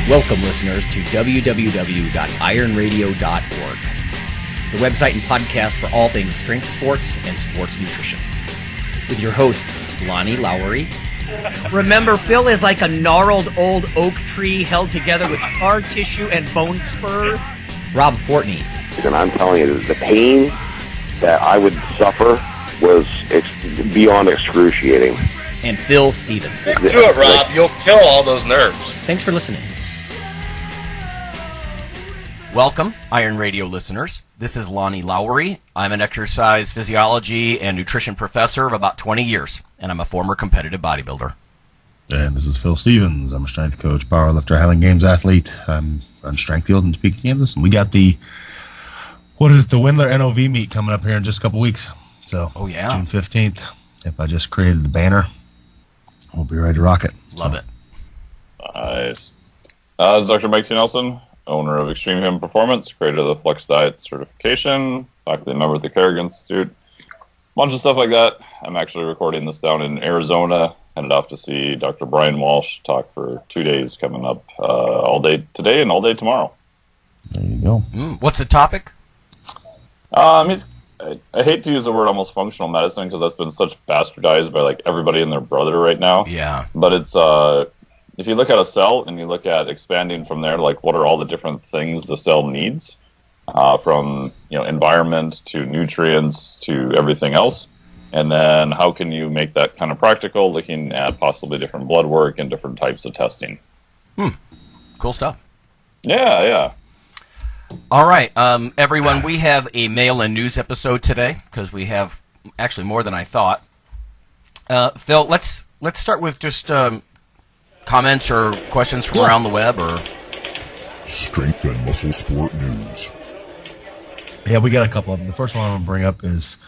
Welcome, listeners, to www.ironradio.org, the website and podcast for all things strength sports and sports nutrition. With your hosts, Lonnie Lowery. Remember, Phil is like a gnarled old oak tree held together with scar tissue and bone spurs. Rob Fortney. And I'm telling you, the pain that I would suffer was beyond excruciating. And Phil Stevens. Do it, Rob. You'll kill all those nerves. Thanks for listening. Welcome, Iron Radio listeners. This is Lonnie Lowery. I'm an exercise physiology and nutrition professor of about 20 years, and I'm a former competitive bodybuilder. And this is Phil Stevens. I'm a strength coach, powerlifter, Highland Games athlete. I'm on Strength Field in Topeka, Kansas. And we got the Windler NOV meet coming up here in just a couple weeks. So, oh, yeah. June 15th. If I just created the banner, we'll be ready to rock it. Love it. Nice. This is Dr. Mike T. Nelson, owner of Extreme Human Performance, creator of the Flex Diet certification, faculty member at the Carrick Institute, a bunch of stuff like that. I'm actually recording this down in Arizona. Headed off to see Dr. Brian Walsh talk for 2 days coming up, all day today and all day tomorrow. There you go. What's the topic? I hate to use the word almost functional medicine because that's been such bastardized by like everybody and their brother right now. Yeah. But it's if you look at a cell and you look at expanding from there, like what are all the different things the cell needs, from environment to nutrients to everything else, and then how can you make that kind of practical, looking at possibly different blood work and different types of testing. Cool stuff. Yeah. All right, everyone, we have a mail and news episode today because we have actually more than I thought. Phil, let's start with just comments or questions from around the web or Strength and muscle sport news. Yeah, we got a couple of them. The first one I'm going to bring up is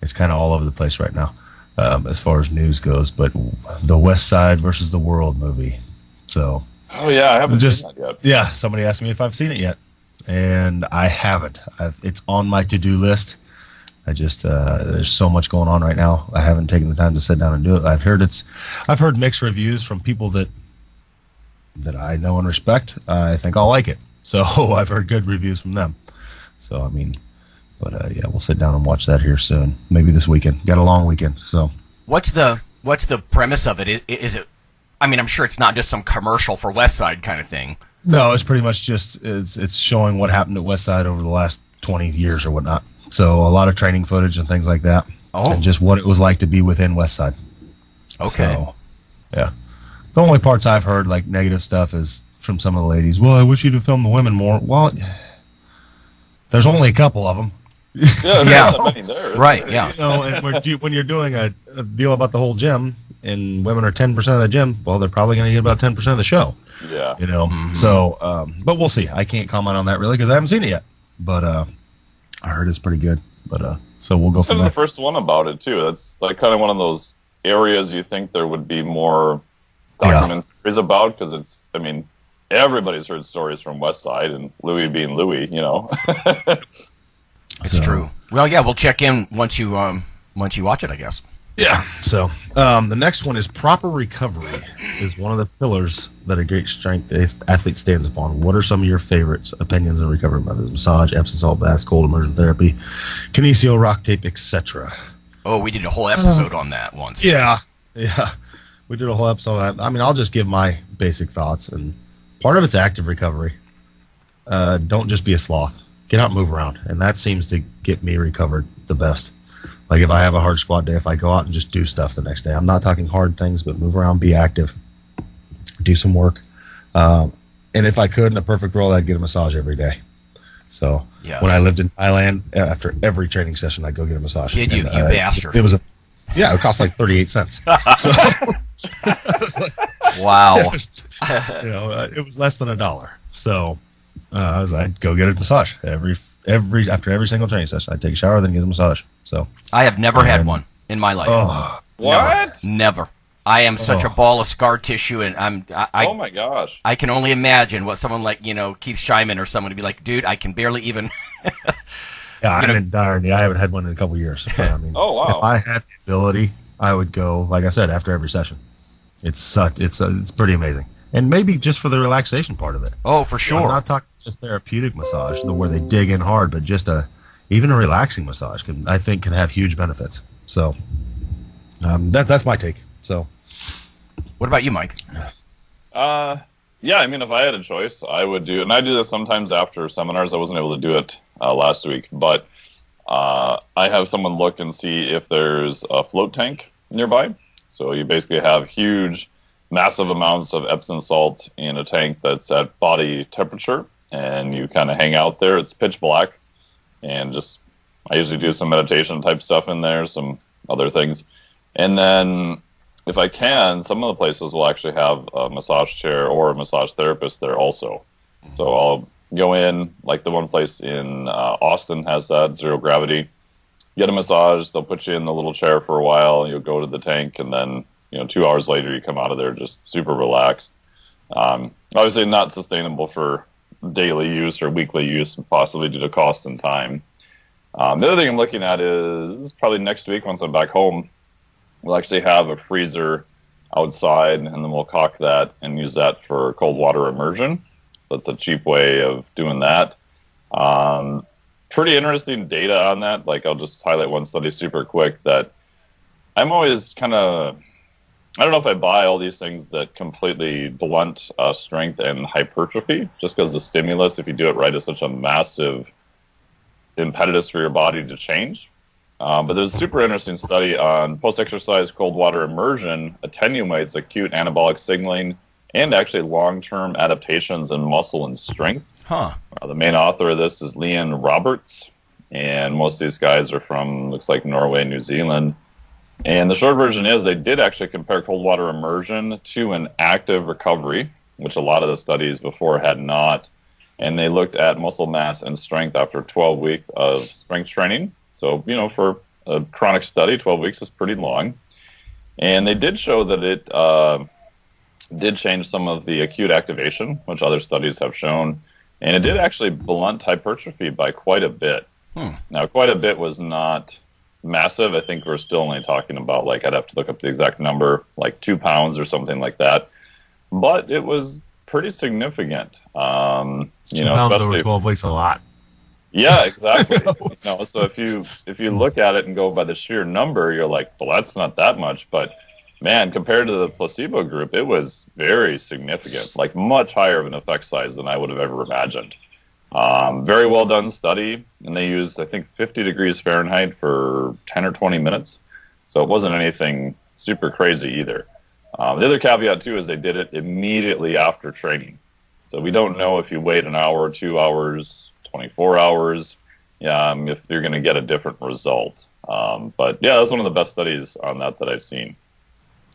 it's kind of all over the place right now as far as news goes, but the Westside versus the World movie. So, oh yeah, I haven't seen that yet. Yeah, somebody asked me if I've seen it yet, and I haven't. It's on my to-do list. I just there's so much going on right now. I haven't taken the time to sit down and do it. I've heard mixed reviews from people that I know and respect. I think I'll like it. So I've heard good reviews from them. So yeah, we'll sit down and watch that here soon. Maybe this weekend. Got a long weekend. So what's the premise of it? Is it? I mean, I'm sure it's not just some commercial for Westside kind of thing. No, it's pretty much just it's showing what happened at Westside over the last 20 years or whatnot. So a lot of training footage and things like that. Oh. And just what it was like to be within Westside. Okay. So, yeah. The only parts I've heard, like negative stuff, is from some of the ladies. Well, I wish you'd have filmed the women more. Well, there's only a couple of them. Yeah. There, right, yeah. And when you're doing a deal about the whole gym and women are 10% of the gym, well, they're probably going to get about 10% of the show. Yeah. So, but we'll see. I can't comment on that really because I haven't seen it yet. But I heard it's pretty good. But so we'll go it's from kind there. of the first one about it too. That's like kind of one of those areas you think there would be more documentaries about because it's. I mean, everybody's heard stories from Westside and Louis being Louis. It's true. Well, yeah, we'll check in once you watch it, I guess. Yeah. So the next one is proper recovery is one of the pillars that a great strength athlete stands upon. What are some of your favorites, opinions, and recovery methods? Massage, Epsom salt baths, cold immersion therapy, kinesio, rock tape, etc. Oh, we did a whole episode on that once. Yeah. We did a whole episode on that. I mean, I'll just give my basic thoughts. And part of it's active recovery. Don't just be a sloth. Get out and move around. And that seems to get me recovered the best. Like if I have a hard squat day, if I go out and just do stuff the next day, I'm not talking hard things, but move around, be active, do some work. And if I could, in a perfect world, I'd get a massage every day. So when I lived in Thailand, after every training session, I'd go get a massage. Did you bastard? It cost like 38 cents. So, wow. It was less than $1. So I'd go get a massage after every single training session. I'd take a shower, then get a massage. So I have never had one in my life. Oh, what? Never. I am such a ball of scar tissue, and oh my gosh! I can only imagine what someone like Keith Scheiman or someone to be like, dude, I can barely even. Yeah, I'm in dire need. I haven't had one in a couple of years. But, I mean, oh wow! If I had the ability, I would go, like I said, after every session. It's pretty amazing. And maybe just for the relaxation part of it. Oh, for sure. I'm not talking just therapeutic massage, where they dig in hard, but just even a relaxing massage can have huge benefits. So that's my take. So, what about you, Mike? Yeah, I mean, if I had a choice, I would do, and I do this sometimes after seminars. I wasn't able to do it last week, but I have someone look and see if there's a float tank nearby. So you basically have huge, massive amounts of Epsom salt in a tank that's at body temperature, and you kind of hang out there. It's pitch black, and I usually do some meditation type stuff in there, some other things, and then if I can, some of the places will actually have a massage chair or a massage therapist there also. So I'll go in, like the one place in Austin has that, zero gravity. Get a massage, they'll put you in the little chair for a while, you'll go to the tank, and then 2 hours later you come out of there just super relaxed. Obviously not sustainable for daily use or weekly use, possibly due to cost and time. The other thing I'm looking at is probably next week once I'm back home, we'll actually have a freezer outside, and then we'll caulk that and use that for cold water immersion. That's a cheap way of doing that. Pretty interesting data on that. Like, I'll just highlight one study super quick that I'm always I don't know if I buy all these things that completely blunt strength and hypertrophy, just because the stimulus, if you do it right, is such a massive impetus for your body to change. But there's a super interesting study on post-exercise cold water immersion attenuates acute anabolic signaling and actually long-term adaptations in muscle and strength. The main author of this is Leon Roberts, and most of these guys are from, looks like, Norway, New Zealand. And the short version is they did actually compare cold water immersion to an active recovery, which a lot of the studies before had not. And they looked at muscle mass and strength after 12 weeks of strength training. So, for a chronic study, 12 weeks is pretty long. And they did show that it did change some of the acute activation, which other studies have shown. And it did actually blunt hypertrophy by quite a bit. Now, quite a bit was not massive. I think we're still only talking about, I'd have to look up the exact number, 2 pounds or something like that. But it was pretty significant. 2 pounds over 12 weeks, a lot. Yeah, exactly. So if you look at it and go by the sheer number, you're like, well, that's not that much. But man, compared to the placebo group, it was very significant, much higher of an effect size than I would have ever imagined. Very well done study, and they used, I think, 50 degrees Fahrenheit for 10 or 20 minutes. So it wasn't anything super crazy either. The other caveat, too, is they did it immediately after training. So we don't know if you wait an hour, 2 hours, 24 hours, if you're going to get a different result. But yeah, that's one of the best studies on that I've seen.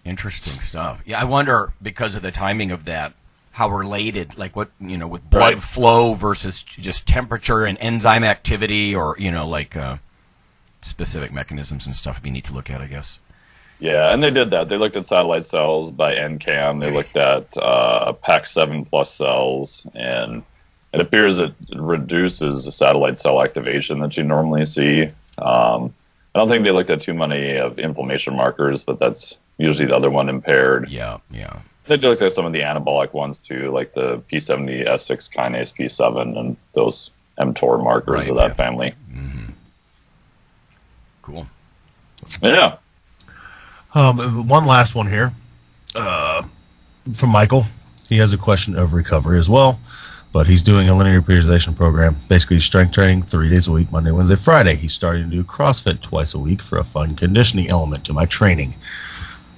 Interesting stuff. Yeah, I wonder, because of the timing of that, how related, with blood flow versus just temperature and enzyme activity, or, specific mechanisms and stuff we need to look at, I guess. Yeah, and they did that. They looked at satellite cells by NCAM. They looked at PAC7 plus cells, and it appears it reduces the satellite cell activation that you normally see. I don't think they looked at too many of inflammation markers, but that's usually the other one impaired. Yeah. They did look at some of the anabolic ones too, like the P70S6 kinase P7 and those mTOR markers of that family. Mm-hmm. Cool. Yeah. One last one here from Michael. He has a question of recovery as well, but he's doing a linear periodization program, basically strength training 3 days a week, Monday, Wednesday, Friday. He's starting to do CrossFit twice a week for a fun conditioning element to my training.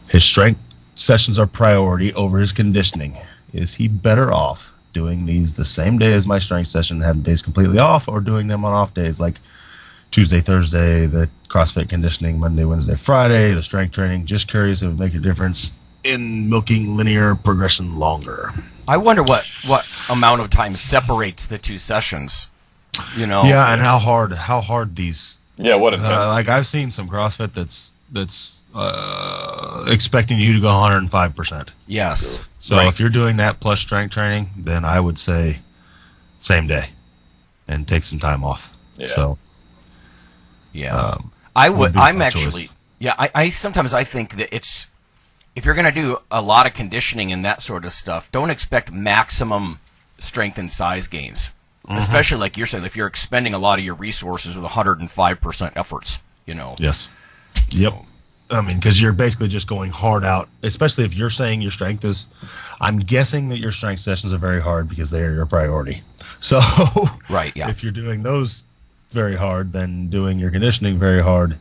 His strength sessions are priority over his conditioning. Is he better off doing these the same day as my strength session, having days completely off, or doing them on off days like Tuesday, Thursday, the CrossFit conditioning, Monday, Wednesday, Friday, the strength training? Just curious if it would make a difference in milking linear progression longer. I wonder what amount of time separates the two sessions. Yeah, and how hard these. Yeah, what I've seen some CrossFit that's expecting you to go 105%. Yes. So if you're doing that plus strength training, then I would say same day and take some time off. Yeah. So I'm actually choice. I sometimes I think that it's if you're going to do a lot of conditioning and that sort of stuff, don't expect maximum strength and size gains. Especially like you're saying, if you're expending a lot of your resources with 105% efforts, Yes. Yep. I mean, because you're basically just going hard out, especially if you're saying your strength is, I'm guessing that your strength sessions are very hard because they are your priority. So right, yeah. If you're doing those very hard, then doing your conditioning very hard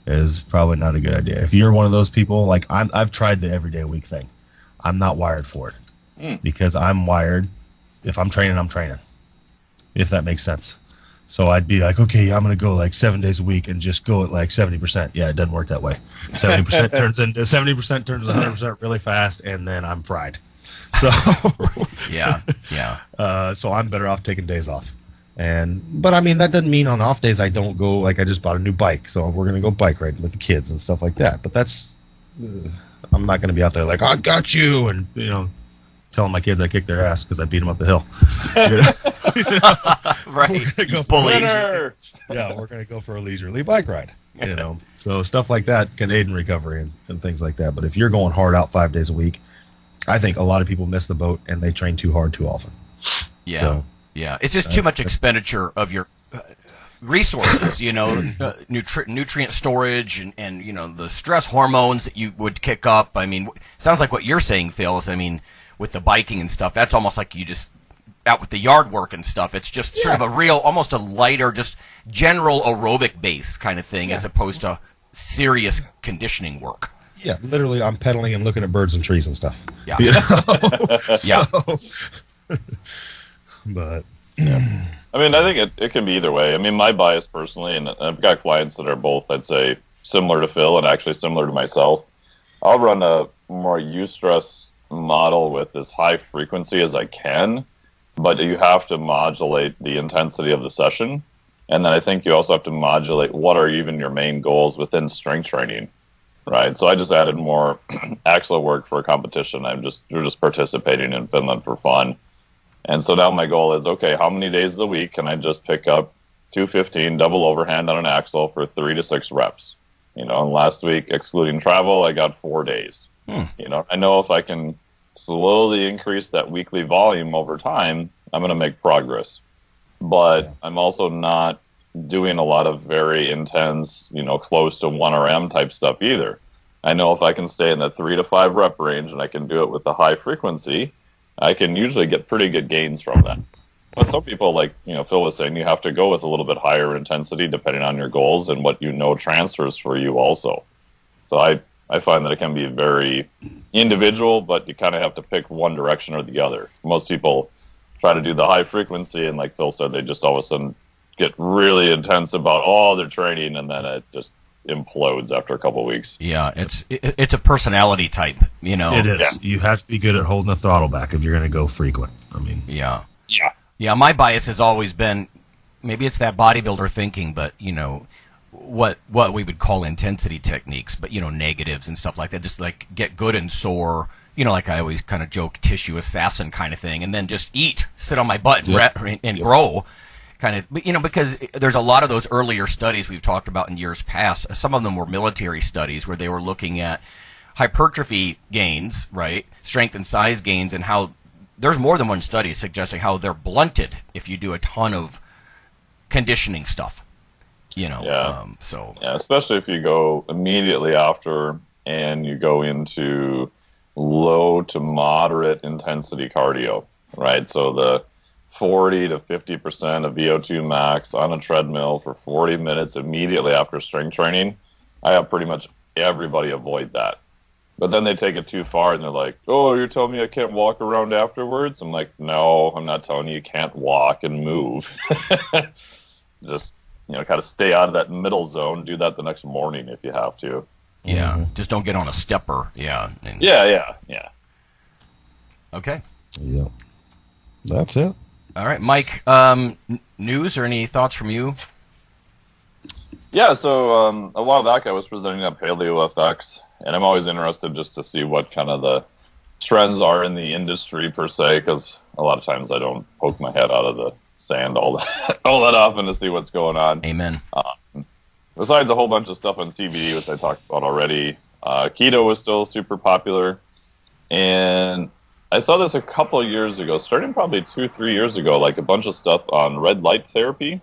is probably not a good idea. If you're one of those people, like I've tried the everyday week thing. I'm not wired for it because I'm wired. If I'm training, I'm training. If that makes sense. So I'd be like, okay, I'm going to go like 7 days a week and just go at like 70%. Yeah, it doesn't work that way. 70% turns 100% really fast, and then I'm fried. So yeah. So I'm better off taking days off. But I mean, that doesn't mean on off days I don't go, like I just bought a new bike, so we're going to go bike riding with the kids and stuff like that. But that's, I'm not going to be out there like, I got you, and telling my kids I kicked their ass because I beat them up the hill. Right. We're going to go for a leisurely bike ride. So stuff like that can aid in recovery and things like that. But if you're going hard out 5 days a week, I think a lot of people miss the boat and they train too hard too often. Yeah. So, yeah. It's just too much expenditure of your resources, nutrient storage and the stress hormones that you would kick up. I mean, sounds like what you're saying, Phil, is, I mean, with the biking and stuff, that's almost like you just out with the yard work and stuff. It's just sort of a real, almost a lighter, just general aerobic base kind of thing, as opposed to serious conditioning work. Yeah, literally, I'm pedaling and looking at birds and trees and stuff. Yeah. Yeah. But I mean, I think it can be either way. I mean, my bias personally, and I've got clients that are both, I'd say, similar to Phil and actually similar to myself. I'll run a more eustress model with as high frequency as I can, but you have to modulate the intensity of the session. And then I think you also have to modulate what are even your main goals within strength training, right? So I just added more axle work for a competition. We're just participating in Finland for fun. And so now my goal is, okay, how many days of the week can I just pick up 215 double overhand on an axle for 3 to 6 reps? And last week, excluding travel, I got 4 days. I know if I can slowly increase that weekly volume over time, I'm going to make progress. But I'm also not doing a lot of very intense, close to 1 RM type stuff either. I know if I can stay in the 3 to 5 rep range and I can do it with a high frequency, I can usually get pretty good gains from that. But some people, like Phil was saying, you have to go with a little bit higher intensity depending on your goals and what transfers for you also. So I find that it can be very individual, but you kind of have to pick one direction or the other. Most people try to do the high frequency, and like Phil said, they just all of a sudden get really intense about all their training, and then it just implodes after a couple of weeks. Yeah, it's a personality type, It is. Yeah. You have to be good at holding the throttle back if you're going to go frequent. I mean, yeah. My bias has always been, maybe it's that bodybuilder thinking, but what we would call intensity techniques, but negatives and stuff like that. Just like get good and sore, like I always kind of joke, tissue assassin kind of thing, and then just sit on my butt and grow. Kind of, because there's a lot of those earlier studies we've talked about in years past. Some of them were military studies where they were looking at hypertrophy gains, right, strength and size gains, and how there's more than one study suggesting how they're blunted if you do a ton of conditioning stuff. Especially if you go immediately after and you go into low to moderate intensity cardio, right? So the 40 to 50% of VO2 max on a treadmill for 40 minutes immediately after strength training, I have pretty much everybody avoid that. But then they take it too far and they're like, oh, you're telling me I can't walk around afterwards? I'm like, no, I'm not telling you can't walk and move. Just, kind of stay out of that middle zone. Do that the next morning if you have to. Yeah, just don't get on a stepper. Yeah. Yeah. Okay. Yeah. That's it. All right, Mike, news or any thoughts from you? Yeah, so a while back I was presenting at Paleo FX, and I'm always interested just to see what kind of the trends are in the industry per se, because a lot of times I don't poke my head out of the sand all that often to see what's going on. Amen. Besides a whole bunch of stuff on CBD, which I talked about already, Keto was still super popular. And I saw this a couple of years ago, starting probably 2-3 years ago, like a bunch of stuff on red light therapy.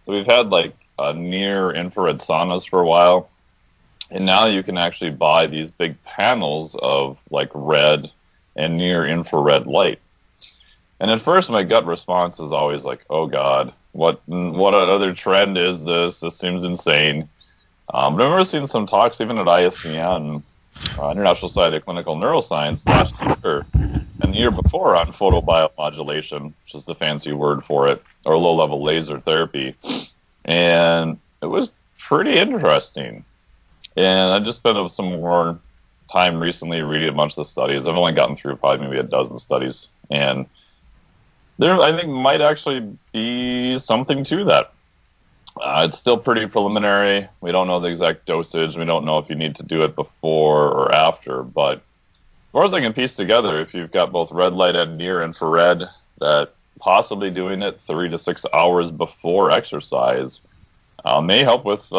So we've had like near infrared saunas for a while. And now you can actually buy these big panels of like red and near infrared light. And at first my gut response is always like, oh God, what other trend is this? This seems insane. But I remember seeing some talks even at ISCN, International Society of Clinical Neuroscience, last year and the year before on photobiomodulation, which is the fancy word for it, or low-level laser therapy. And it was pretty interesting. And I just spent some more time recently reading a bunch of the studies. I've only gotten through probably maybe a dozen studies. And there, I think, might actually be something to that. It's still pretty preliminary. We don't know the exact dosage. We don't know if you need to do it before or after. But as far as I can piece together, if you've got both red light and near infrared, that possibly doing it 3 to 6 hours before exercise may help with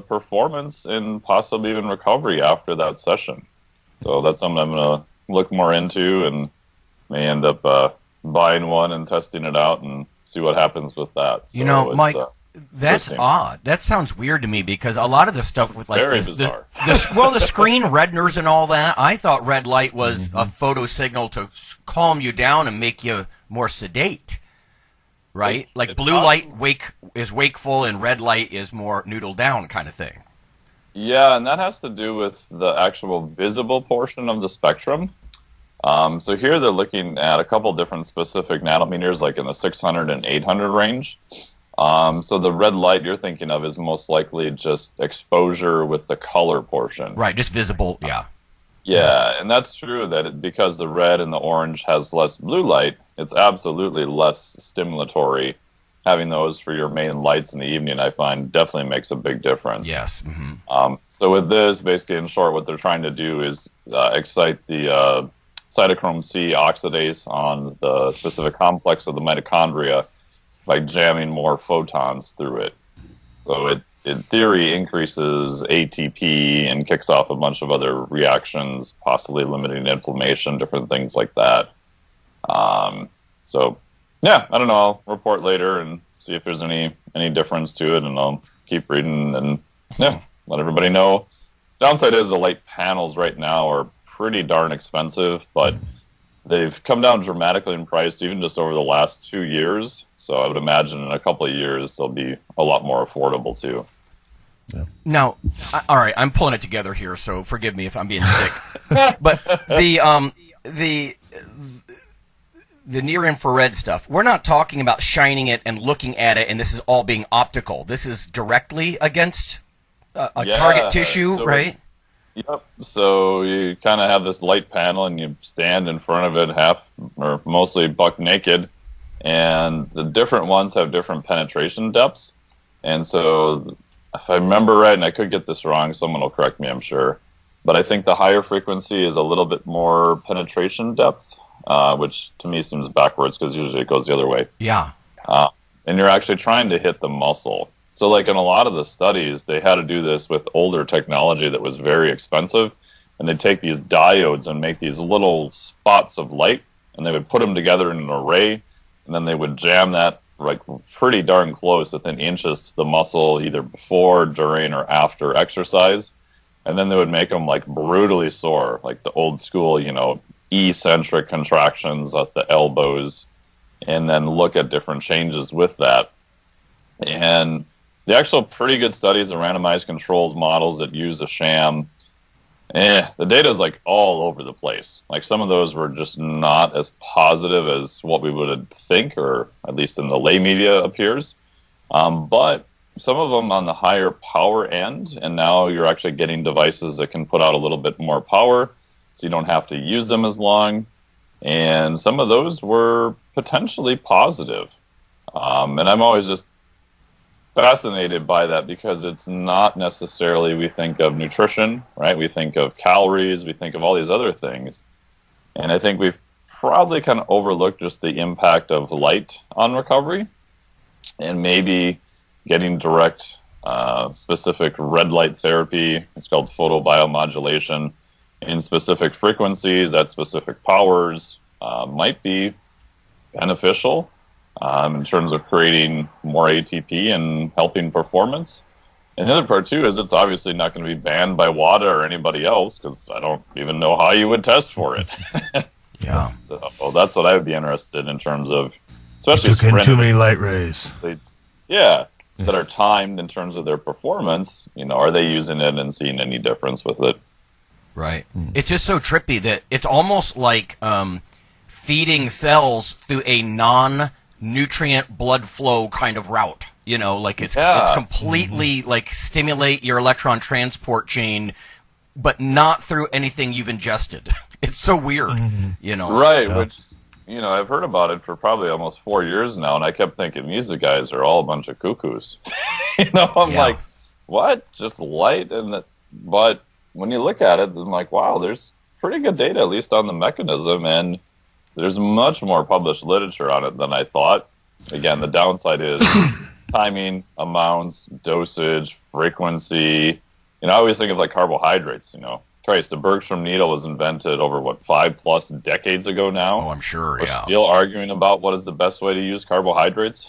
performance and possibly even recovery after that session. So that's something I'm going to look more into and may end up buying one and testing it out and see what happens with that. You know, Mike, that's odd. That sounds weird to me because a lot of the stuff with like the screen reddeners and all that, I thought red light was a photo signal to calm you down and make you more sedate, right? Like blue light is wakeful and red light is more noodle down kind of thing. Yeah, and that has to do with the actual visible portion of the spectrum. So here they're looking at a couple different specific nanometers, like in the 600 and 800 range. So the red light you're thinking of is most likely just exposure with the color portion. Right, just visible, yeah. Yeah, and that's true that because the red and the orange has less blue light, it's absolutely less stimulatory. Having those for your main lights in the evening, I find, definitely makes a big difference. Yes. Mm-hmm. So with this, basically, in short, what they're trying to do is excite the cytochrome C oxidase on the specific complex of the mitochondria by jamming more photons through it. So it, in theory, increases ATP and kicks off a bunch of other reactions, possibly limiting inflammation, different things like that. So, yeah, I don't know. I'll report later and see if there's any difference to it, and I'll keep reading and, yeah, let everybody know. Downside is the light panels right now are pretty darn expensive, but they've come down dramatically in price even just over the last 2 years. So I would imagine in a couple of years they'll be a lot more affordable too. Yeah. Now, all right, I'm pulling it together here, so forgive me if I'm being a dick. But the near infrared stuff, we're not talking about shining it and looking at it, and this is all being optical. This is directly against a target tissue, right? Yep. So you kind of have this light panel, and you stand in front of it half or mostly buck naked, and the different ones have different penetration depths. And so if I remember right, and I could get this wrong, someone will correct me, I'm sure, but I think the higher frequency is a little bit more penetration depth, which to me seems backwards because usually it goes the other way. Yeah. And you're actually trying to hit the muscle. So like in a lot of the studies, they had to do this with older technology that was very expensive, and they'd take these diodes and make these little spots of light, and they would put them together in an array, and then they would jam that like pretty darn close within inches to the muscle, either before, during, or after exercise. And then they would make them like brutally sore, like the old school, eccentric contractions at the elbows, and then look at different changes with that. And the actual pretty good studies of randomized controlled models that use a sham, the data is like all over the place. Like some of those were just not as positive as what we would think, or at least in the lay media appears. But some of them on the higher power end, and now you're actually getting devices that can put out a little bit more power, so you don't have to use them as long. And some of those were potentially positive. And I'm always just fascinated by that because it's not necessarily, we think of nutrition, right? We think of calories, we think of all these other things. And I think we've probably kind of overlooked just the impact of light on recovery, and maybe getting direct specific red light therapy. It's called photobiomodulation in specific frequencies at specific powers might be beneficial in terms of creating more ATP and helping performance. And the other part, too, is it's obviously not going to be banned by WADA or anybody else, because I don't even know how you would test for it. Yeah. So that's what I would be interested in terms of, especially took in too many light rays. athletes, that are timed in terms of their performance. Are they using it and seeing any difference with it? Right. It's just so trippy that it's almost like feeding cells through a non-nutrient blood flow kind of route. It's completely like stimulate your electron transport chain, but not through anything you've ingested. It's so weird, Right, yeah. Which, I've heard about it for probably almost 4 years now, and I kept thinking these guys are all a bunch of cuckoos. I'm like, what? Just light? But when you look at it, I'm like, wow, there's pretty good data, at least on the mechanism, and there's much more published literature on it than I thought. Again, the downside is timing, amounts, dosage, frequency. I always think of like carbohydrates, Christ, the Bergstrom needle was invented over, 5+ decades ago now? Oh, I'm sure, We're still arguing about what is the best way to use carbohydrates.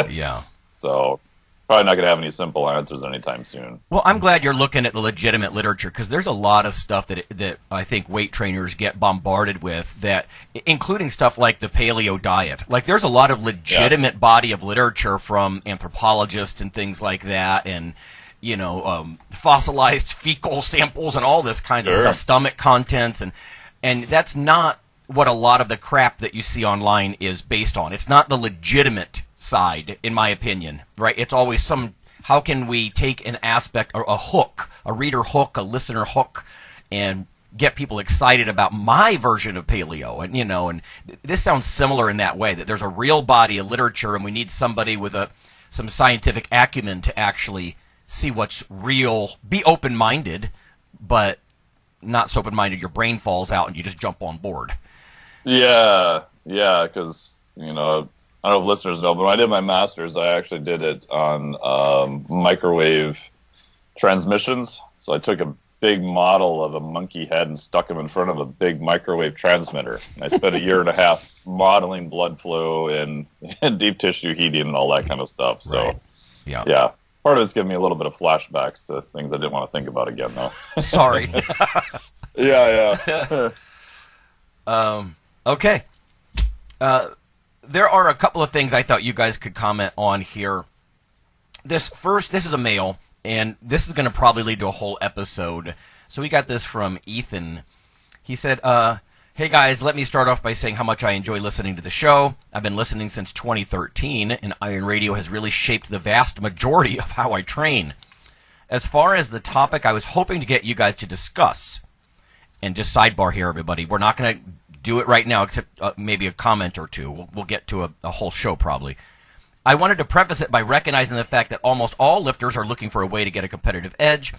Yeah. So probably not going to have any simple answers anytime soon. Well, I'm glad you're looking at the legitimate literature, because there's a lot of stuff that I think weight trainers get bombarded with, that, including stuff like the paleo diet. Like, there's a lot of legitimate body of literature from anthropologists and things like that, and fossilized fecal samples and all this kind of stuff, stomach contents, and that's not what a lot of the crap that you see online is based on. It's not the legitimate side, in my opinion, right? It's always how can we take an aspect, or a hook, a reader hook, a listener hook, and get people excited about my version of paleo, and this sounds similar in that way, that there's a real body of literature, and we need somebody with some scientific acumen to actually see what's real, be open-minded, but not so open-minded your brain falls out and you just jump on board. Yeah, because, I don't know if listeners know, but when I did my master's, I actually did it on microwave transmissions. So I took a big model of a monkey head and stuck him in front of a big microwave transmitter. And I spent 1.5 years modeling blood flow and deep tissue heating and all that kind of stuff. So, right. Yeah. Part of it's giving me a little bit of flashbacks to things I didn't want to think about again, though. Sorry. Yeah. Okay. There are a couple of things I thought you guys could comment on here. This is a mail, and this is going to probably lead to a whole episode. So we got this from Ethan. He said, hey guys, let me start off by saying how much I enjoy listening to the show. I've been listening since 2013, and IronRadio has really shaped the vast majority of how I train. As far as the topic I was hoping to get you guys to discuss, and just sidebar here, everybody, we're not going to do it right now, except maybe a comment or two. We'll get to a whole show probably. I wanted to preface it by recognizing the fact that almost all lifters are looking for a way to get a competitive edge.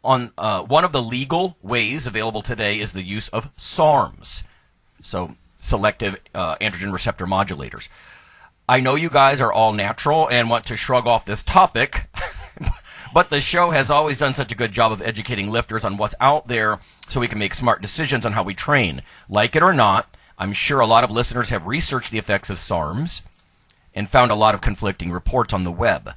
On one of the legal ways available today is the use of SARMS, so selective androgen receptor modulators. I know you guys are all natural and want to shrug off this topic, but the show has always done such a good job of educating lifters on what's out there so we can make smart decisions on how we train. Like it or not, I'm sure a lot of listeners have researched the effects of SARMS and found a lot of conflicting reports on the web.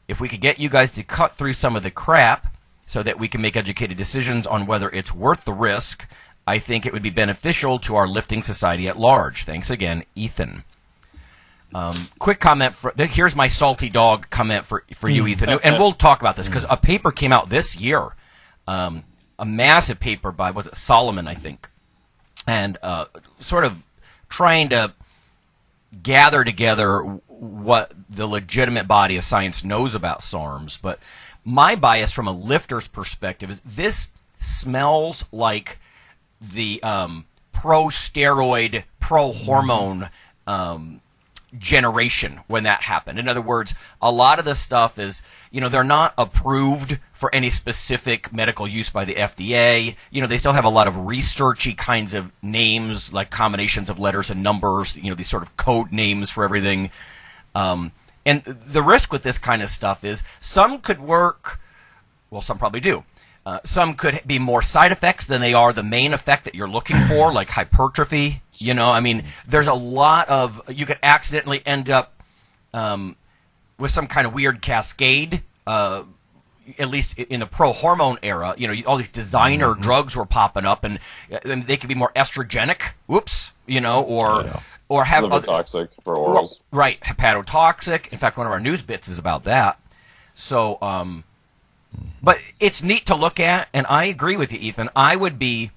If we could get you guys to cut through some of the crap so that we can make educated decisions on whether it's worth the risk, I think it would be beneficial to our lifting society at large. Thanks again, Ethan. Quick comment. Here's my salty dog comment for you, Ethan. And we'll talk about this because a paper came out this year, a massive paper by, was it Solomon, I think, and sort of trying to gather together what the legitimate body of science knows about SARMs. But my bias from a lifter's perspective is this smells like the pro-steroid, pro-hormone generation when that happened. In other words, a lot of the stuff is, they're not approved for any specific medical use by the FDA. They still have a lot of researchy kinds of names, like combinations of letters and numbers, these sort of code names for everything. And the risk with this kind of stuff is some could work, well, some probably do. Some could be more side effects than they are the main effect that you're looking for, like hypertrophy. You know, I mean, there's a lot of, you could accidentally end up with some kind of weird cascade, at least in the pro-hormone era. You know, all these designer drugs were popping up, and they could be more estrogenic, you know, or have liver toxic for orals. Right, hepatotoxic. In fact, one of our news bits is about that. So, but it's neat to look at, and I agree with you, Ethan. I would be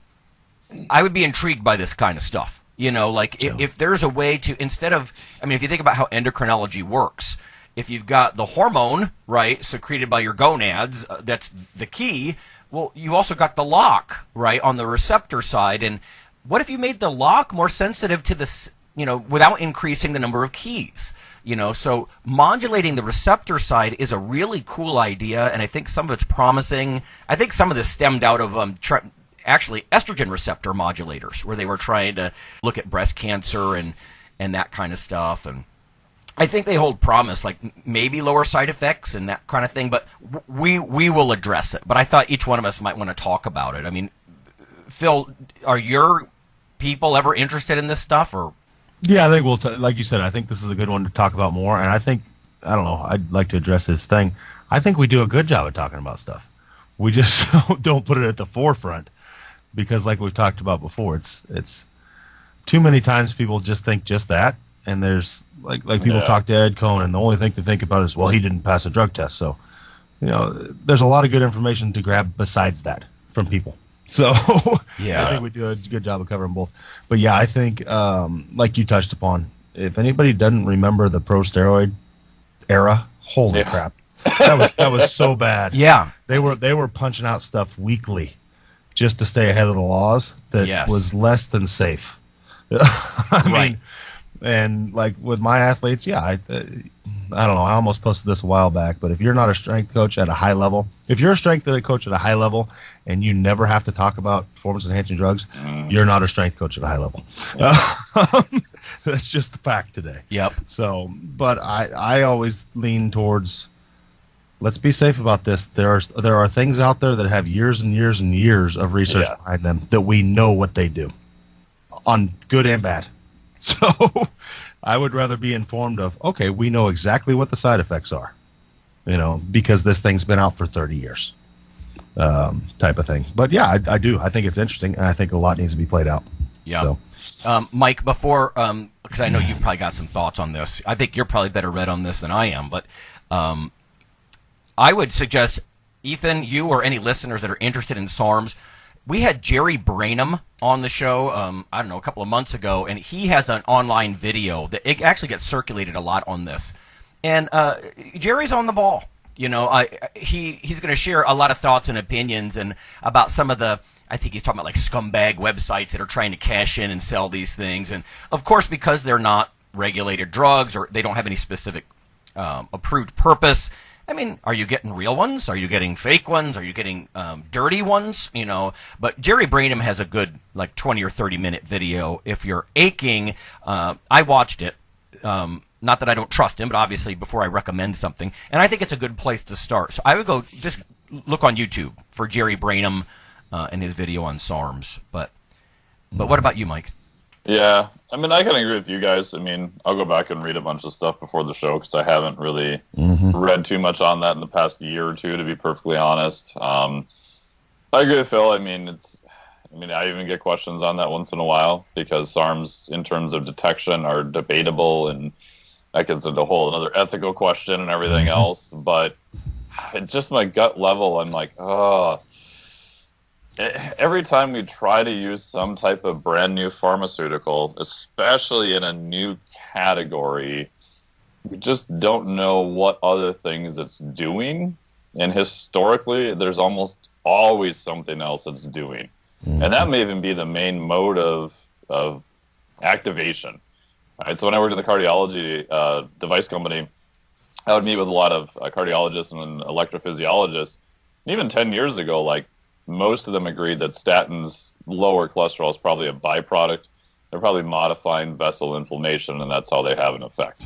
intrigued by this kind of stuff. You know, like if there's a way to, instead of, I mean, if you think about how endocrinology works, if you've got the hormone, right, secreted by your gonads, that's the key. Well, you've also got the lock, right, on the receptor side. And what if you made the lock more sensitive to this, you know, without increasing the number of keys? You know, so modulating the receptor side is a really cool idea, and I think some of it's promising. I think some of this stemmed out of actually estrogen receptor modulators, where they were trying to look at breast cancer and that kind of stuff. And I think they hold promise, like maybe lower side effects and that kind of thing, but we will address it. But I thought each one of us might want to talk about it. I mean, Phil, are your people ever interested in this stuff, or? Yeah, I think like you said, I think this is a good one to talk about more. And I think, I don't know, I'd like to address this thing. I think we do a good job of talking about stuff. We just don't put it at the forefront because, like we've talked about before, it's too many times people just think just that. And there's like people talk to Ed Cohn, and the only thing to think about is, well, he didn't pass a drug test. So, you know, there's a lot of good information to grab besides that from people. So I think we do a good job of covering both. But yeah, I think like you touched upon, if anybody doesn't remember the pro steroid era, holy crap, that was so bad. Yeah, they were punching out stuff weekly just to stay ahead of the laws that was less than safe. I mean, and like with my athletes, I don't know. I almost posted this a while back, but if you're not a strength coach at a high level, if you're a strength coach at a high level and you never have to talk about performance-enhancing drugs, you're not a strength coach at a high level. That's just the fact today. Yep. So, but I always lean towards, let's be safe about this. There are things out there that have years and years and years of research behind them that we know what they do, on good and bad. So I would rather be informed of, okay, we know exactly what the side effects are, you know, because this thing's been out for 30 years, type of thing. But yeah, I do. I think it's interesting, and I think a lot needs to be played out. Yeah. So. Mike, before, because I know you've probably got some thoughts on this. I think you're probably better read on this than I am, but I would suggest, Ethan, you or any listeners that are interested in SARMS, we had Jerry Brainham on the show, I don't know, a couple of months ago, and he has an online video that it actually gets circulated a lot on this. And Jerry's on the ball. You know, he's going to share a lot of thoughts and opinions and about some of the, I think he's talking about like scumbag websites that are trying to cash in and sell these things. And of course, because they're not regulated drugs or they don't have any specific approved purpose, I mean, are you getting real ones? Are you getting fake ones? Are you getting dirty ones? You know, but Jerry Brainham has a good like 20 or 30-minute video. If you're aching, I watched it. Not that I don't trust him, but obviously before I recommend something, and I think it's a good place to start. So I would go just look on YouTube for Jerry Brainham and his video on SARMS. But what about you, Mike? Yeah, I mean, I can agree with you guys. I mean, I'll go back and read a bunch of stuff before the show because I haven't really read too much on that in the past year or two, to be perfectly honest. I agree with Phil. I mean, I even get questions on that once in a while because SARMs, in terms of detection, are debatable, and that gets into a whole another ethical question and everything else. But at just my gut level, I'm like, oh. Every time we try to use some type of brand new pharmaceutical, especially in a new category, we just don't know what other things it's doing. And historically, there's almost always something else it's doing. And that may even be the main mode of activation. All right, so when I worked in the cardiology device company, I would meet with a lot of cardiologists and electrophysiologists. And even 10 years ago, like, most of them agreed that statins lower cholesterol is probably a byproduct. They're probably modifying vessel inflammation, and that's how they have an effect.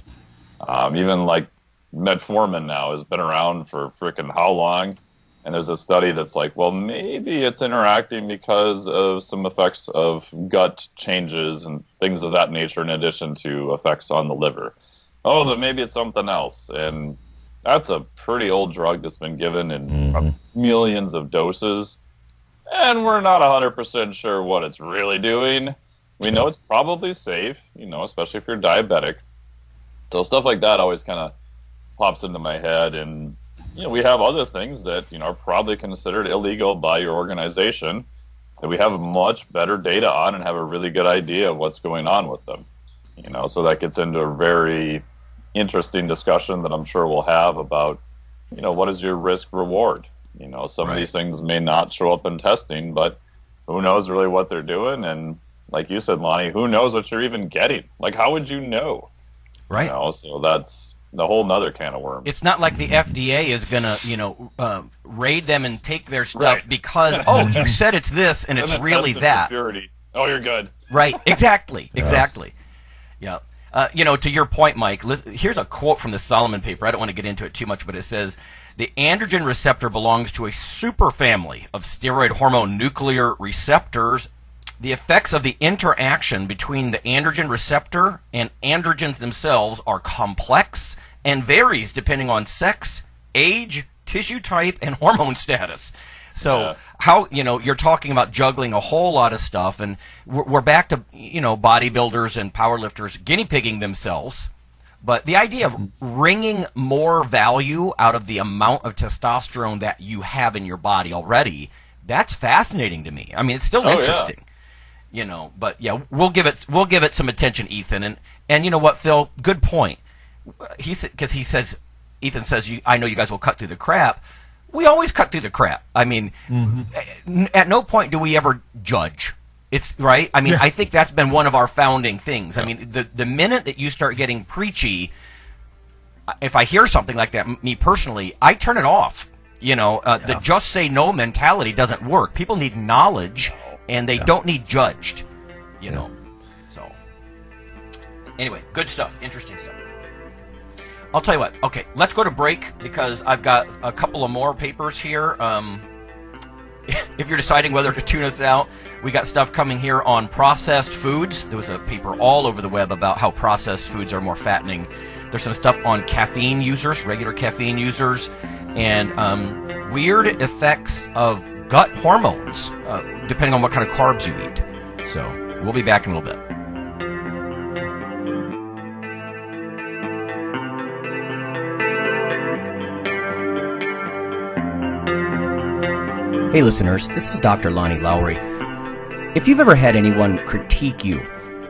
Even like metformin now has been around for frickin' how long? And there's a study that's like, well, maybe it's interacting because of some effects of gut changes and things of that nature, in addition to effects on the liver. Oh, but maybe it's something else. And that's a pretty old drug that's been given in millions of doses. And we're not 100% sure what it's really doing. We know it's probably safe, especially if you're diabetic. So stuff like that always kind of pops into my head. And we have other things that, are probably considered illegal by your organization that we have much better data on and have a really good idea of what's going on with them. So that gets into a very interesting discussion that I'm sure we'll have about, what is your risk reward? Some of these things may not show up in testing, but who knows really what they're doing? And like you said, Lonnie, who knows what you're even getting? Like, how would you know? Right. So that's the whole nother can of worms. It's not like the FDA is going to, raid them and take their stuff because, you said it's this and it's really that. Purity. Oh, you're good. Right. Exactly. Exactly. Yeah. To your point, Mike, here's a quote from the Solomon paper. I don't want to get into it too much, but it says, the androgen receptor belongs to a superfamily of steroid hormone nuclear receptors. The effects of the interaction between the androgen receptor and androgens themselves are complex and varies depending on sex, age, tissue type, and hormone status. So how, you're talking about juggling a whole lot of stuff, and we're back to, bodybuilders and powerlifters guinea pigging themselves. But the idea of wringing more value out of the amount of testosterone that you have in your body already, that's fascinating to me. I mean, it's still interesting. But we'll give it some attention, Ethan. And you know what, Phil? Good point. Ethan says, I know you guys will cut through the crap. We always cut through the crap. I mean, at no point do we ever judge. It's right. I mean, I think that's been one of our founding things. I mean, the minute that you start getting preachy, if I hear something like that, me personally, I turn it off. The just say no mentality doesn't work. People need knowledge, and they don't need judged. So anyway, good stuff. Interesting stuff. I'll tell you what. Okay, let's go to break because I've got a couple of more papers here. If you're deciding whether to tune us out, we got stuff coming here on processed foods. There was a paper all over the web about how processed foods are more fattening. There's some stuff on caffeine users, regular caffeine users, and weird effects of gut hormones, depending on what kind of carbs you eat. So we'll be back in a little bit. Hey listeners, this is Dr. Lonnie Lowry. If you've ever had anyone critique you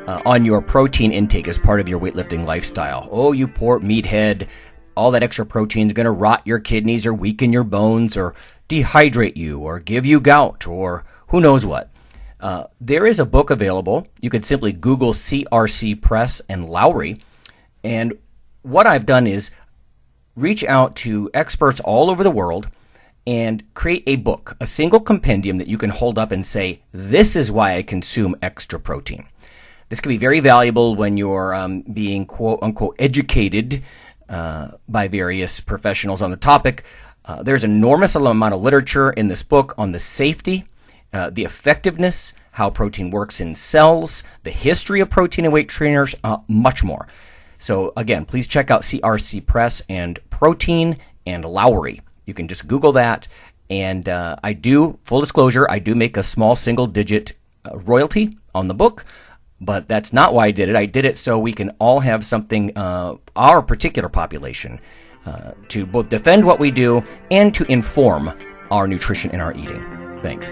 on your protein intake as part of your weightlifting lifestyle, oh, you poor meathead, all that extra protein is going to rot your kidneys or weaken your bones or dehydrate you or give you gout or who knows what. There is a book available. You could simply Google CRC Press and Lowry. And what I've done is reach out to experts all over the world and create a book, a single compendium that you can hold up and say, this is why I consume extra protein. This can be very valuable when you're being quote-unquote educated by various professionals on the topic. There's an enormous amount of literature in this book on the safety, the effectiveness, how protein works in cells, the history of protein and weight trainers, much more. So again, please check out CRC Press and Protein and Lowry. You can just Google that, and I do, full disclosure, I do make a small single-digit royalty on the book, but that's not why I did it. I did it so we can all have something, our particular population, to both defend what we do and to inform our nutrition and our eating. Thanks.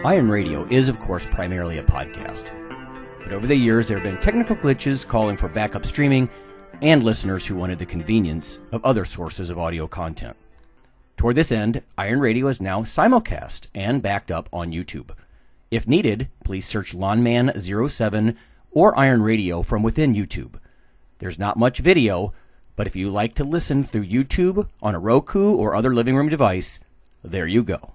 IronRadio is, of course, primarily a podcast. But over the years, there have been technical glitches calling for backup streaming and listeners who wanted the convenience of other sources of audio content. Toward this end, IronRadio is now simulcast and backed up on YouTube. If needed, please search Lawnman07 or IronRadio from within YouTube. There's not much video, but if you like to listen through YouTube on a Roku or other living room device, there you go.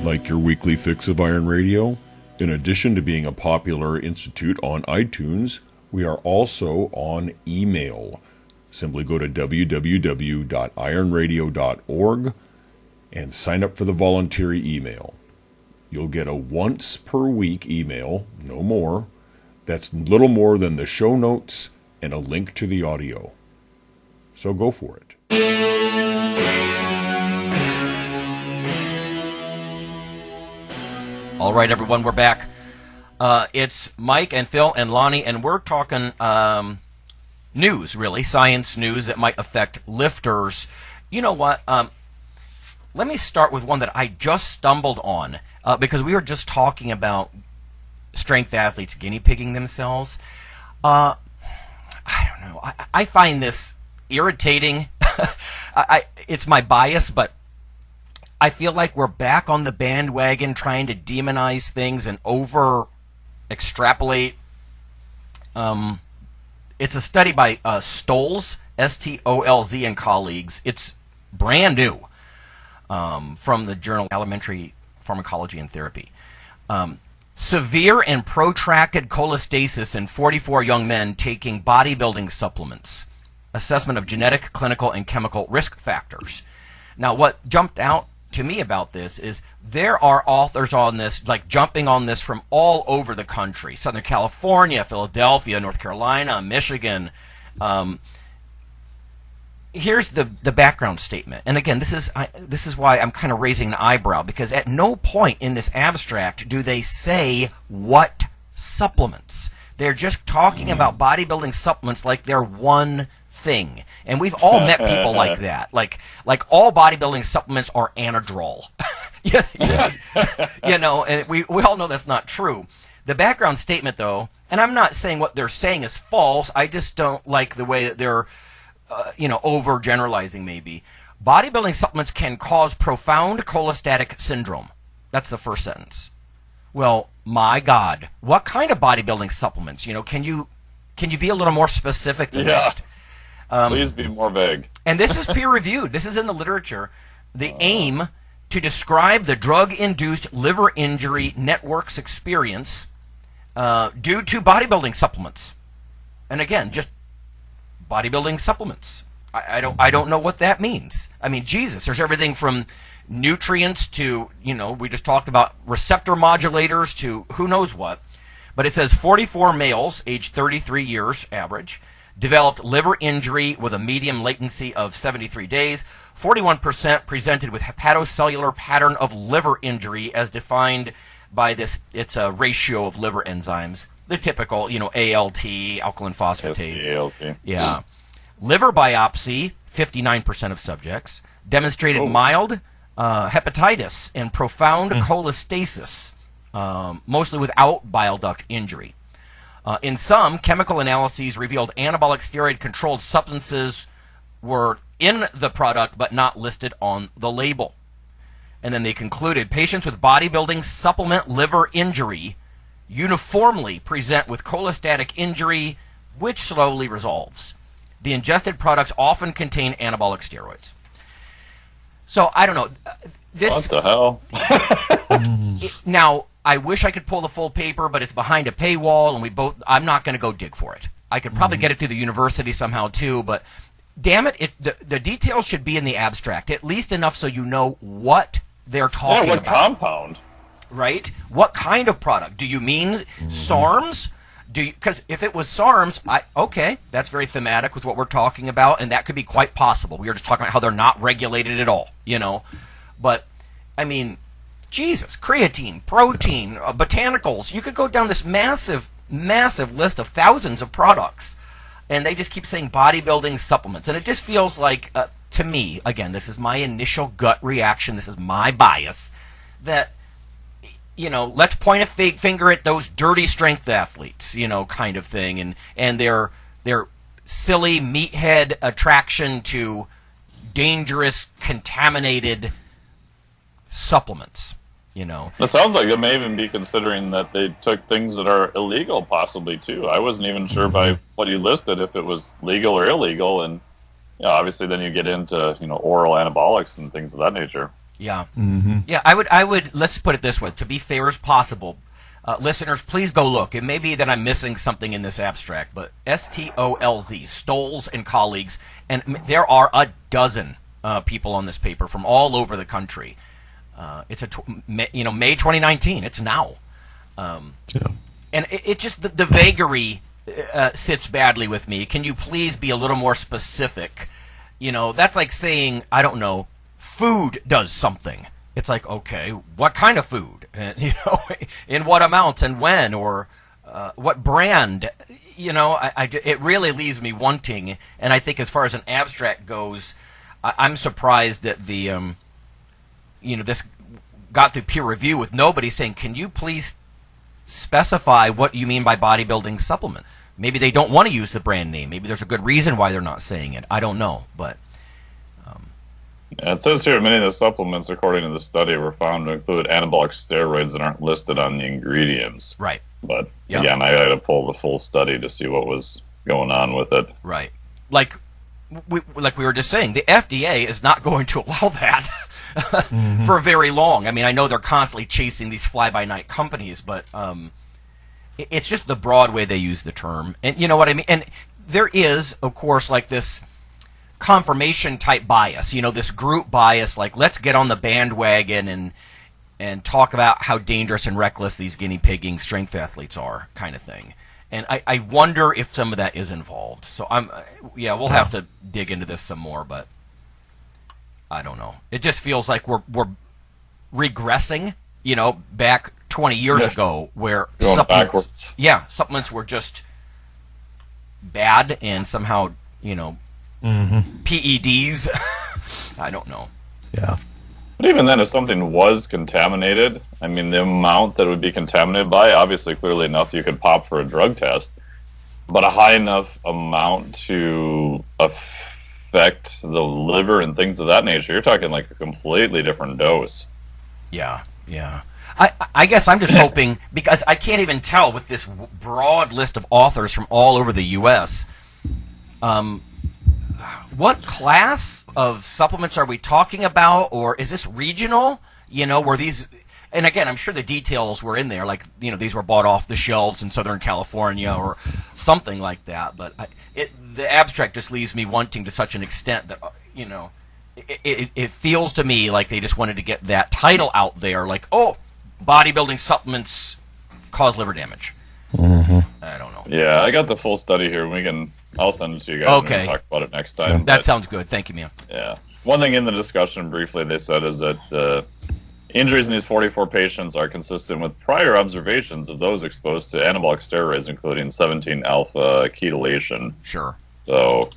Like your weekly fix of Iron Radio? In addition to being a popular institute on iTunes, we are also on email. Simply go to www.ironradio.org and sign up for the voluntary email. You'll get a once per week email, no more. That's little more than the show notes and a link to the audio. So go for it. All right, everyone, we're back. It's Mike and Phil and Lonnie, and we're talking news, really, science news that might affect lifters. You know what? Let me start with one that I just stumbled on because we were just talking about strength athletes guinea pigging themselves. I don't know. I find this irritating. It's my bias, but I feel like we're back on the bandwagon trying to demonize things and over extrapolate. It's a study by Stolz, S-T-O-L-Z, and colleagues. It's brand new from the journal Elementary Pharmacology and Therapy. Severe and protracted cholestasis in 44 young men taking bodybuilding supplements. Assessment of genetic, clinical, and chemical risk factors. Now, what jumped out to me about this is there are authors on this, like jumping on this from all over the country. Southern California, Philadelphia, North Carolina, Michigan. Here's the background statement. And again, this is why I'm kind of raising an eyebrow, because at no point in this abstract do they say what supplements. They're just talking about bodybuilding supplements like they're one thing. And we've all met people like that. Like all bodybuilding supplements are Anadrol. You know, and we all know that's not true. The background statement, though, and I'm not saying what they're saying is false, I just don't like the way that they're, overgeneralizing maybe. Bodybuilding supplements can cause profound cholestatic syndrome. That's the first sentence. Well, my God, what kind of bodybuilding supplements? Can you be a little more specific than that? Please be more vague. And this is peer-reviewed. This is in the literature. The aim to describe the drug-induced liver injury network's experience due to bodybuilding supplements. And again, just bodybuilding supplements. I don't know what that means. I mean, Jesus, there's everything from nutrients to, we just talked about receptor modulators to who knows what. But it says 44 males, aged 33 years average, developed liver injury with a medium latency of 73 days. 41% presented with hepatocellular pattern of liver injury as defined by this. It's a ratio of liver enzymes. The typical, ALT, alkaline phosphatase. ALT. Yeah. Liver biopsy, 59% of subjects, demonstrated mild hepatitis and profound cholestasis, mostly without bile duct injury. In some, chemical analyses revealed anabolic steroid-controlled substances were in the product but not listed on the label. And then they concluded patients with bodybuilding supplement liver injury uniformly present with cholestatic injury, which slowly resolves. The ingested products often contain anabolic steroids. So, I don't know. What the hell? Now, I wish I could pull the full paper, but it's behind a paywall, and I'm not going to go dig for it. I could probably get it through the university somehow, too, but damn it, the details should be in the abstract, at least enough so you know what they're talking about. What compound? Right? What kind of product? Do you mean SARMS? Because if it was SARMS, okay, that's very thematic with what we're talking about, and that could be quite possible. We were just talking about how they're not regulated at all, But, I mean, Jesus, creatine, protein, botanicals. You could go down this massive, massive list of thousands of products, and they just keep saying bodybuilding supplements. And it just feels like, to me, again, this is my initial gut reaction, this is my bias, that let's point a finger at those dirty strength athletes, kind of thing, and their silly meathead attraction to dangerous, contaminated supplements. It sounds like they may even be considering that they took things that are illegal, possibly too. I wasn't even sure by what you listed if it was legal or illegal, and obviously then you get into oral anabolics and things of that nature. Yeah. Mm-hmm. Yeah, I would, let's put it this way, to be fair as possible, listeners, please go look. It may be that I'm missing something in this abstract, but STOLZ, Stolz and colleagues, and there are a dozen people on this paper from all over the country. It's May 2019. It's now. And it just, the vagary sits badly with me. Can you please be a little more specific? That's like saying, I don't know, food does something. It's like, okay, what kind of food? And, in what amounts and when, or what brand? It really leaves me wanting. And I think as far as an abstract goes, I'm surprised that the, this got through peer review with nobody saying, can you please specify what you mean by bodybuilding supplement? Maybe they don't want to use the brand name. Maybe there's a good reason why they're not saying it. I don't know, but... it says here many of the supplements, according to the study, were found to include anabolic steroids that aren't listed on the ingredients. Right. But, again, I had to pull the full study to see what was going on with it. Right. Like we were just saying, the FDA is not going to allow that for very long. I mean, I know they're constantly chasing these fly-by-night companies, but it's just the broad way they use the term. And you know what I mean? And there is, of course, like this confirmation type bias, this group bias, like let's get on the bandwagon and talk about how dangerous and reckless these guinea pigging strength athletes are, kind of thing. And I wonder if some of that is involved. So we'll have to dig into this some more, but I don't know. It just feels like we're regressing, back 20 years ago, where supplements were just bad and somehow, PEDs. I don't know. Yeah. But even then, if something was contaminated, I mean, the amount that it would be contaminated by, obviously, clearly enough, you could pop for a drug test. But a high enough amount to affect the liver and things of that nature, you're talking like a completely different dose. Yeah. I guess I'm just hoping, because I can't even tell with this broad list of authors from all over the U.S., what class of supplements are we talking about, or is this regional? Were these, and again, I'm sure the details were in there, like, these were bought off the shelves in Southern California or something like that, but the abstract just leaves me wanting to such an extent that, it feels to me like they just wanted to get that title out there, like, oh, bodybuilding supplements cause liver damage. I don't know. Yeah, I got the full study here. I'll send it to you guys. Okay. And we can talk about it next time. That sounds good. Thank you, man. Yeah. One thing in the discussion briefly they said is that injuries in these 44 patients are consistent with prior observations of those exposed to anabolic steroids, including 17-alpha ketylation. Sure. So,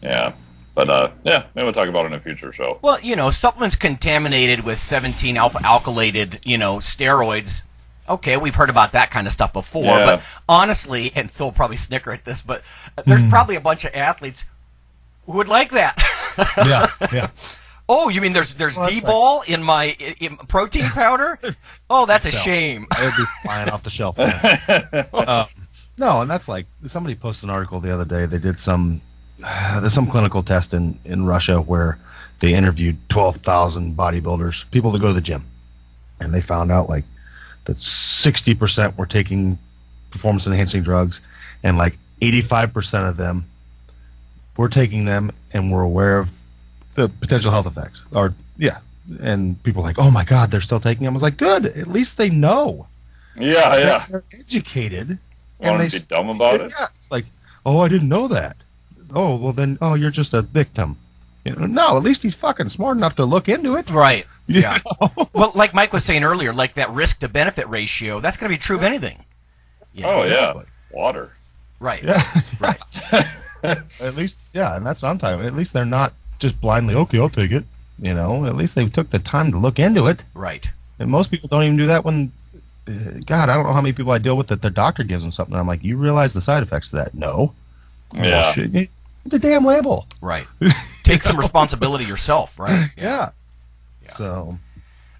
yeah. But, maybe we'll talk about it in a future show. Well, supplements contaminated with 17-alpha alkylated, steroids. Okay, we've heard about that kind of stuff before, but honestly, and Phil will probably snicker at this, but there's probably a bunch of athletes who would like that. Yeah. Oh, you mean there's D-ball in my protein powder? Oh, that's a shame. It would be flying off the shelf. No, and that's like, somebody posted an article the other day. They did some clinical test in Russia where they interviewed 12,000 bodybuilders, people that go to the gym, and they found out like that 60% were taking performance-enhancing drugs, and like 85% of them were taking them and were aware of the potential health effects. And people were like, oh my God, they're still taking them. I was like, good, at least they know. Yeah. They're educated. Want to be dumb about it? Yeah, it's like, oh, I didn't know that. Oh, well then, you're just a victim. No, at least he's fucking smart enough to look into it. Right. Yeah. Well, like Mike was saying earlier, like that risk to benefit ratio, that's going to be true of anything. Exactly. Water. Right. Yeah. Right. At least, and that's what I'm talking about. At least they're not just blindly, okay, I'll take it. At least they took the time to look into it. Right. And most people don't even do that when, God, I don't know how many people I deal with that the doctor gives them something. I'm like, you realize the side effects of that? No. Yeah. Bullshit. The damn label. Right. Take some responsibility yourself, right? Yeah. So.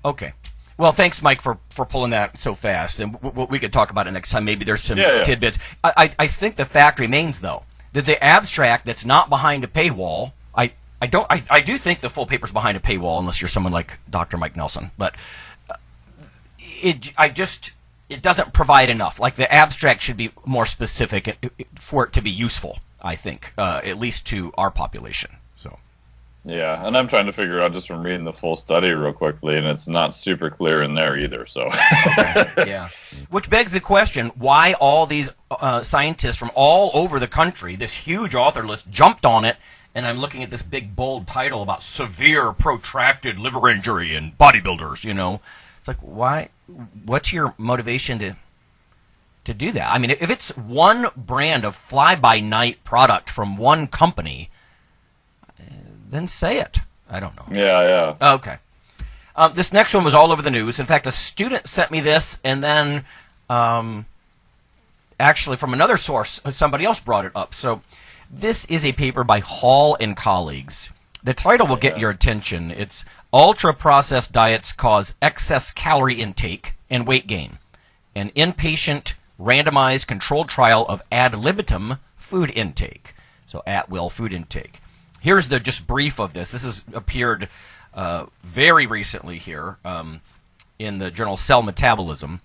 Okay. Well, thanks, Mike, for pulling that so fast. And we could talk about it next time. Maybe there's some tidbits. I think the fact remains, though, that the abstract that's not behind a paywall, I I do think the full paper's behind a paywall unless you're someone like Dr. Mike Nelson, but it doesn't provide enough. Like the abstract should be more specific for it to be useful, I think, at least to our population. So. Yeah, and I'm trying to figure out just from reading the full study real quickly, and it's not super clear in there either. So, okay. Yeah, which begs the question: why all these scientists from all over the country, this huge author list, jumped on it? And I'm looking at this big bold title about severe protracted liver injury in bodybuilders. You know, it's like, why? What's your motivation to do that? I mean, if it's one brand of fly-by-night product from one company, then say it. I don't know. Yeah. Okay. This next one was all over the news. In fact, a student sent me this, and then actually from another source, somebody else brought it up. So this is a paper by Hall and colleagues. The title will get your attention. It's Ultra-Processed Diets Cause Excess Calorie Intake and Weight Gain. An inpatient randomized controlled trial of ad libitum food intake. So at-will food intake. Here's the just brief of this. This has appeared very recently here in the journal Cell Metabolism.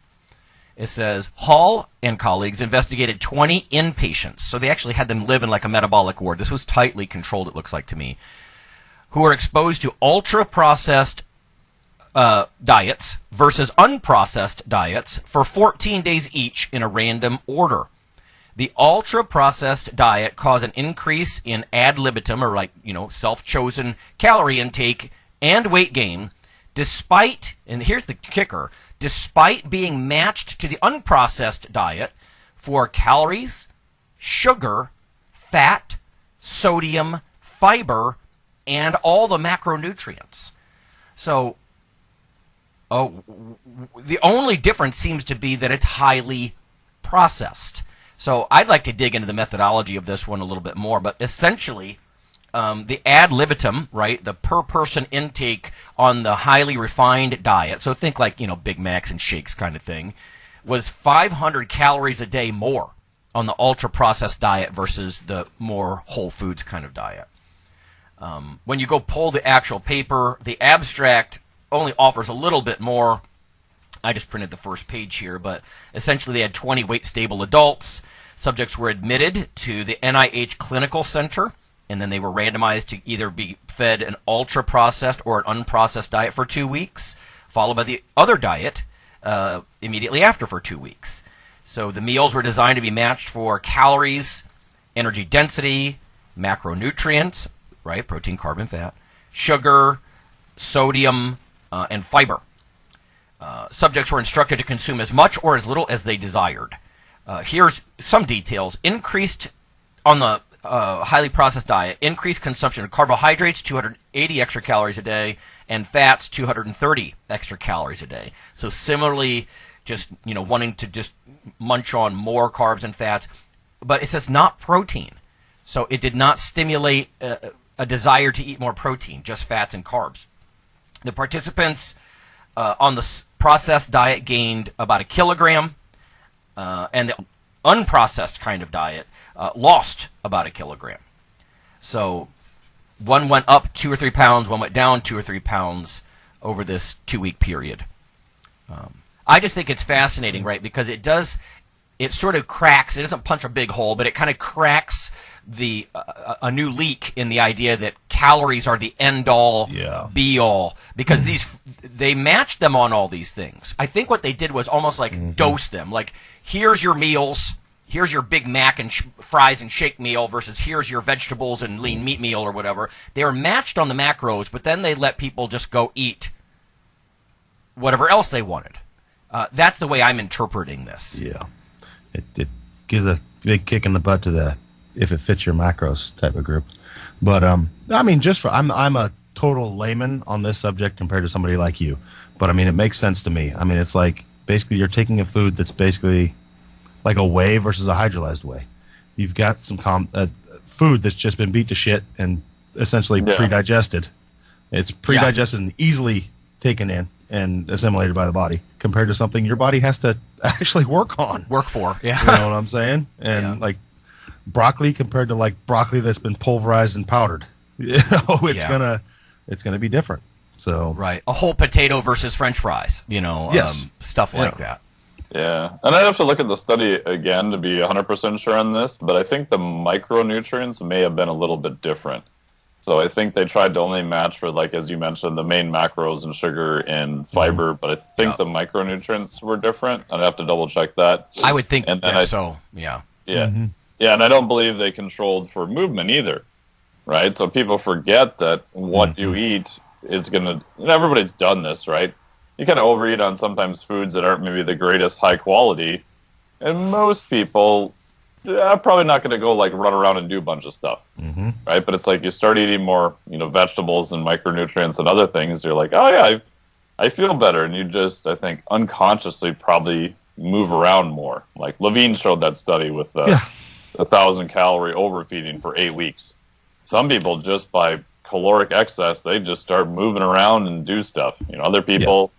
It says, Hall and colleagues investigated 20 inpatients. So they actually had them live in like a metabolic ward. This was tightly controlled, it looks like to me, who were exposed to ultra-processed diets versus unprocessed diets for 14 days each in a random order. The ultra-processed diet caused an increase in ad libitum, or like, self-chosen calorie intake and weight gain, despite, and here's the kicker, despite being matched to the unprocessed diet for calories, sugar, fat, sodium, fiber, and all the macronutrients. So, the only difference seems to be that it's highly processed. So I'd like to dig into the methodology of this one a little bit more, but essentially the ad libitum, right, the per person intake on the highly refined diet, so think like, Big Macs and shakes kind of thing, was 500 calories a day more on the ultra-processed diet versus the more whole foods kind of diet. When you go pull the actual paper, the abstract only offers a little bit more. I just printed the first page here, but essentially they had 20 weight-stable adults. Subjects were admitted to the NIH Clinical Center, and then they were randomized to either be fed an ultra-processed or an unprocessed diet for 2 weeks, followed by the other diet immediately after for 2 weeks. So the meals were designed to be matched for calories, energy density, macronutrients, right, protein, carb, and fat, sugar, sodium, and fiber. Subjects were instructed to consume as much or as little as they desired. Here's some details. Increased on the highly processed diet, increased consumption of carbohydrates, 280 extra calories a day, and fats, 230 extra calories a day. So similarly, just wanting to just munch on more carbs and fats, but it says not protein. So it did not stimulate a desire to eat more protein, just fats and carbs. The participants on the processed diet gained about 1 kilogram, and the unprocessed kind of diet lost about 1 kilogram. So one went up 2 or 3 pounds, one went down 2 or 3 pounds over this 2-week period. I just think it's fascinating, right? Because it sort of cracks, it doesn't punch a big hole, but it kind of cracks a new leak in the idea that calories are the end-all, be-all, because they matched them on all these things. I think what they did was almost like dose them. Like, here's your meals, here's your Big Mac and fries and shake meal versus here's your vegetables and lean meat meal or whatever. They were matched on the macros, but then they let people just go eat whatever else they wanted. That's the way I'm interpreting this. Yeah. It gives a big kick in the butt to the if it fits your macros type of group. But I mean, I'm a total layman on this subject compared to somebody like you. But I mean, it makes sense to me. I mean, it's like basically you're taking a food that's basically like a whey versus a hydrolyzed whey. You've got some food that's just been beat to shit and essentially pre-digested. It's pre-digested and easily taken in and assimilated by the body compared to something your body has to actually work for. Yeah. You know what I'm saying? And like broccoli compared to like broccoli that's been pulverized and powdered. It's gonna be different. So right, a whole potato versus French fries, stuff like that. Yeah, and I'd have to look at the study again to be 100% sure on this, but I think the micronutrients may have been a little bit different. So I think they tried to only match for, like, as you mentioned, the main macros and sugar and fiber, but I think the micronutrients were different. I'd have to double check that. I would think so, yeah. Yeah, and I don't believe they controlled for movement either, right? So people forget that what you eat is going to, everybody's done this, right? You kind of overeat on sometimes foods that aren't maybe the greatest high quality, and most people are probably not going to go like run around and do a bunch of stuff, right? But it's like you start eating more, vegetables and micronutrients and other things. You're like, oh yeah, I feel better, and you just, I think, unconsciously probably move around more. Like Levine showed that study with 1,000-calorie overfeeding for 8 weeks. Some people just by caloric excess, they just start moving around and do stuff. Other people.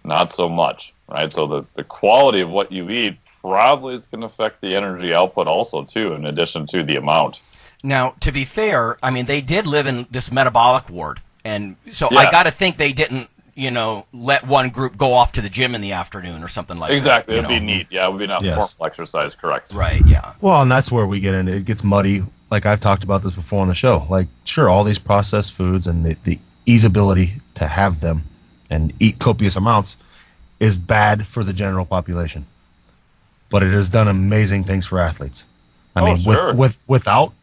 Not so much, right? So the quality of what you eat probably is going to affect the energy output also, too, in addition to the amount. Now, to be fair, I mean, they did live in this metabolic ward, and so I got to think they didn't, let one group go off to the gym in the afternoon or something like that. Exactly, it would be neat. Yeah, it would be not formal exercise, correct. Right, yeah. Well, and that's where we get into it. It gets muddy. Like I've talked about this before on the show. Like, sure, all these processed foods and the easeability to have them and eat copious amounts is bad for the general population. But it has done amazing things for athletes. I mean, sure. without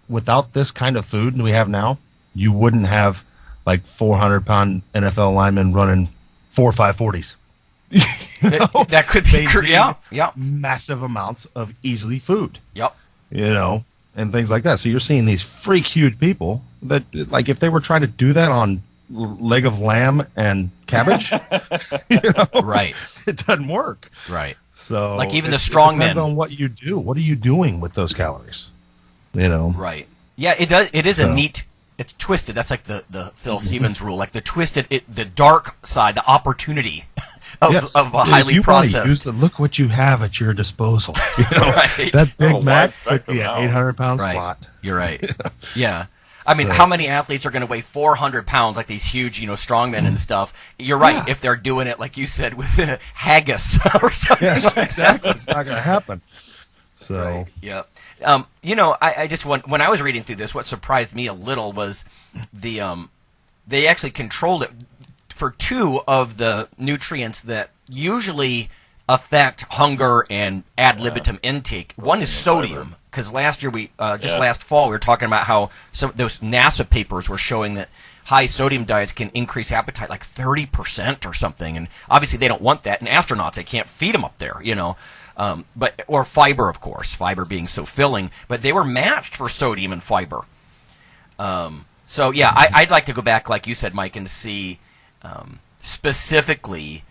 this kind of food we have now, you wouldn't have like 400-pound NFL linemen running 4 540s. That could be massive amounts of easily food. Yep. And things like that. So you're seeing these freak huge people that, like, if they were trying to do that on leg of lamb and cabbage, right, it doesn't work. Right. So like even the strongmen. It depends on what you do. What are you doing with those calories? Right. Yeah, it does. It is a neat. It's twisted. That's like the Phil Stevens rule. Like the twisted, the dark side, the opportunity of a highly processed. Look what you have at your disposal. Right. That Big Mac could be an 800-pound squat. You're right. Yeah. I mean, how many athletes are going to weigh 400 pounds, like these huge, strongmen and stuff? You're right. If they're doing it, like you said, with haggis or something. Yes, exactly. It's not going to happen. So. Right. Yeah. I just when I was reading through this, what surprised me a little was they actually controlled it for 2 of the nutrients that usually affect hunger and ad libitum intake. One is sodium. Because last year last fall, we were talking about how some those NASA papers were showing that high sodium diets can increase appetite like 30% or something, and obviously they don't want that. And astronauts, they can't feed them up there, or fiber, of course, fiber being so filling. But they were matched for sodium and fiber. So yeah, I'd like to go back, like you said, Mike, and see specifically.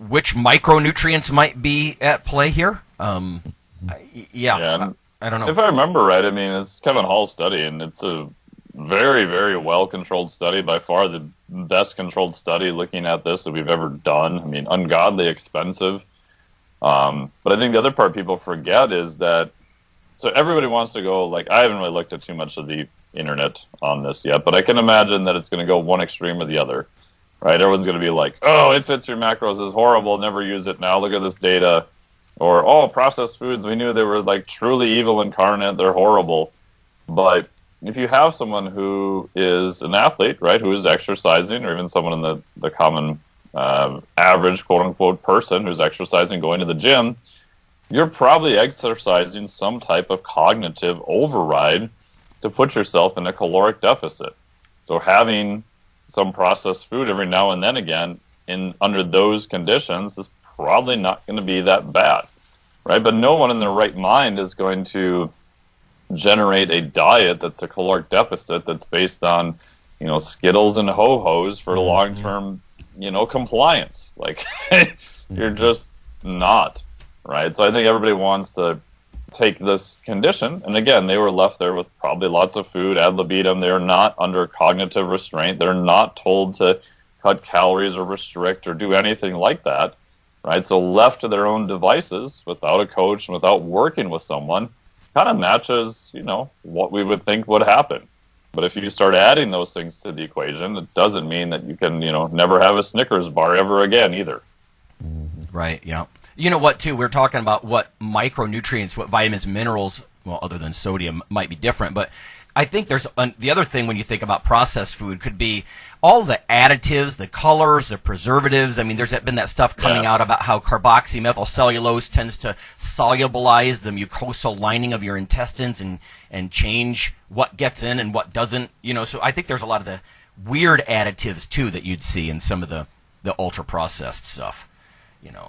Which micronutrients might be at play here? I don't know. If I remember right, I mean, it's Kevin Hall's study, and it's a very, very well-controlled study, by far the best-controlled study looking at this that we've ever done. I mean, ungodly expensive. But I think the other part people forget is that, so everybody wants to go, like, I haven't really looked at too much of the internet on this yet, but I can imagine that it's going to go one extreme or the other. Right, everyone's going to be like, "Oh, it fits your macros is horrible. Never use it now. Look at this data." Or, "Oh, processed foods. We knew they were like truly evil incarnate. They're horrible." But if you have someone who is an athlete, right, who is exercising, or even someone in the common average quote unquote person who's exercising, going to the gym, you're probably exercising some type of cognitive override to put yourself in a caloric deficit. So having some processed food every now and then again under those conditions is probably not going to be that bad, right? But no one in their right mind is going to generate a diet that's a caloric deficit that's based on, Skittles and Ho-Hos for long-term, compliance. Like, you're just not, right? So I think everybody wants to take this condition, and again, they were left there with probably lots of food, ad libitum. They're not under cognitive restraint. They're not told to cut calories or restrict or do anything like that, right? So left to their own devices, without a coach and without working with someone, kind of matches, what we would think would happen. But if you start adding those things to the equation, it doesn't mean that you can, never have a Snickers bar ever again either. Right, yeah. You know what, too? We're talking about what micronutrients, what vitamins, minerals, well, other than sodium, might be different. But I think there's the other thing when you think about processed food could be all the additives, the colors, the preservatives. I mean, there's been that stuff coming out about how carboxymethylcellulose tends to solubilize the mucosal lining of your intestines and change what gets in and what doesn't. So I think there's a lot of the weird additives, too, that you'd see in some of the ultra-processed stuff.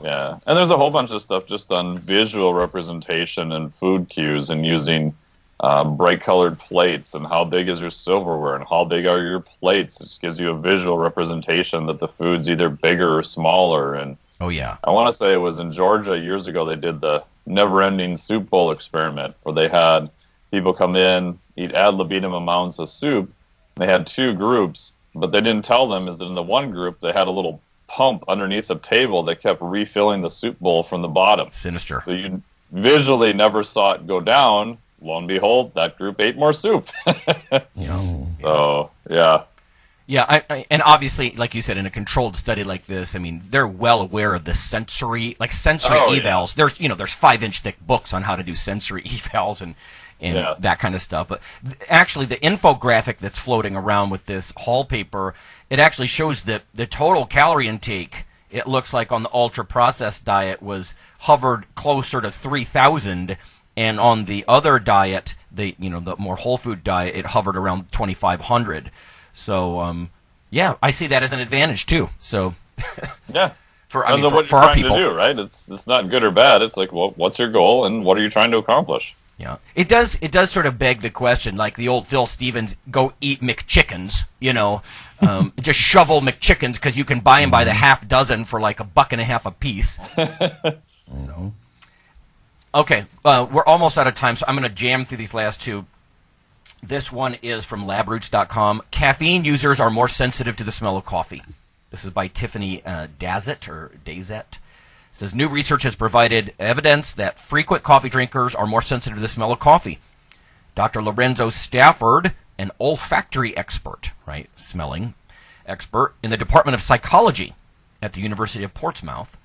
Yeah, and there's a whole bunch of stuff just on visual representation and food cues and using bright colored plates and how big is your silverware and how big are your plates. It just gives you a visual representation that the food's either bigger or smaller. And oh yeah, I want to say it was in Georgia years ago they did the never-ending soup bowl experiment where they had people come in, eat ad libitum amounts of soup. They had two groups, but they didn't tell them is that in the one group they had a little pump underneath the table that kept refilling the soup bowl from the bottom. Sinister. So you visually never saw it go down. Lo and behold, that group ate more soup. So, yeah. Yeah, and obviously, like you said, in a controlled study like this, I mean, they're well aware of the sensory evals. There's 5-inch thick books on how to do sensory evals and that kind of stuff. But actually, the infographic that's floating around with this Hall paper, it actually shows that the total calorie intake, it looks like on the ultra-processed diet hovered closer to 3,000, and on the other diet, the more whole food diet, it hovered around 2,500. So, I see that as an advantage too. So, yeah, for what our you're trying people, to do, right? It's not good or bad. It's like, well, what's your goal and what are you trying to accomplish? Yeah, it does sort of beg the question, like the old Phil Stevens, go eat McChickens, just shovel McChickens because you can buy them by the half dozen for like $1.50 a piece. So, okay, we're almost out of time, so I'm going to jam through these last two. This one is from labroots.com. Caffeine users are more sensitive to the smell of coffee. This is by Tiffany Dazet. It says, new research has provided evidence that frequent coffee drinkers are more sensitive to the smell of coffee. Dr. Lorenzo Stafford, an olfactory expert, right, smelling expert, in the Department of Psychology at the University of Portsmouth,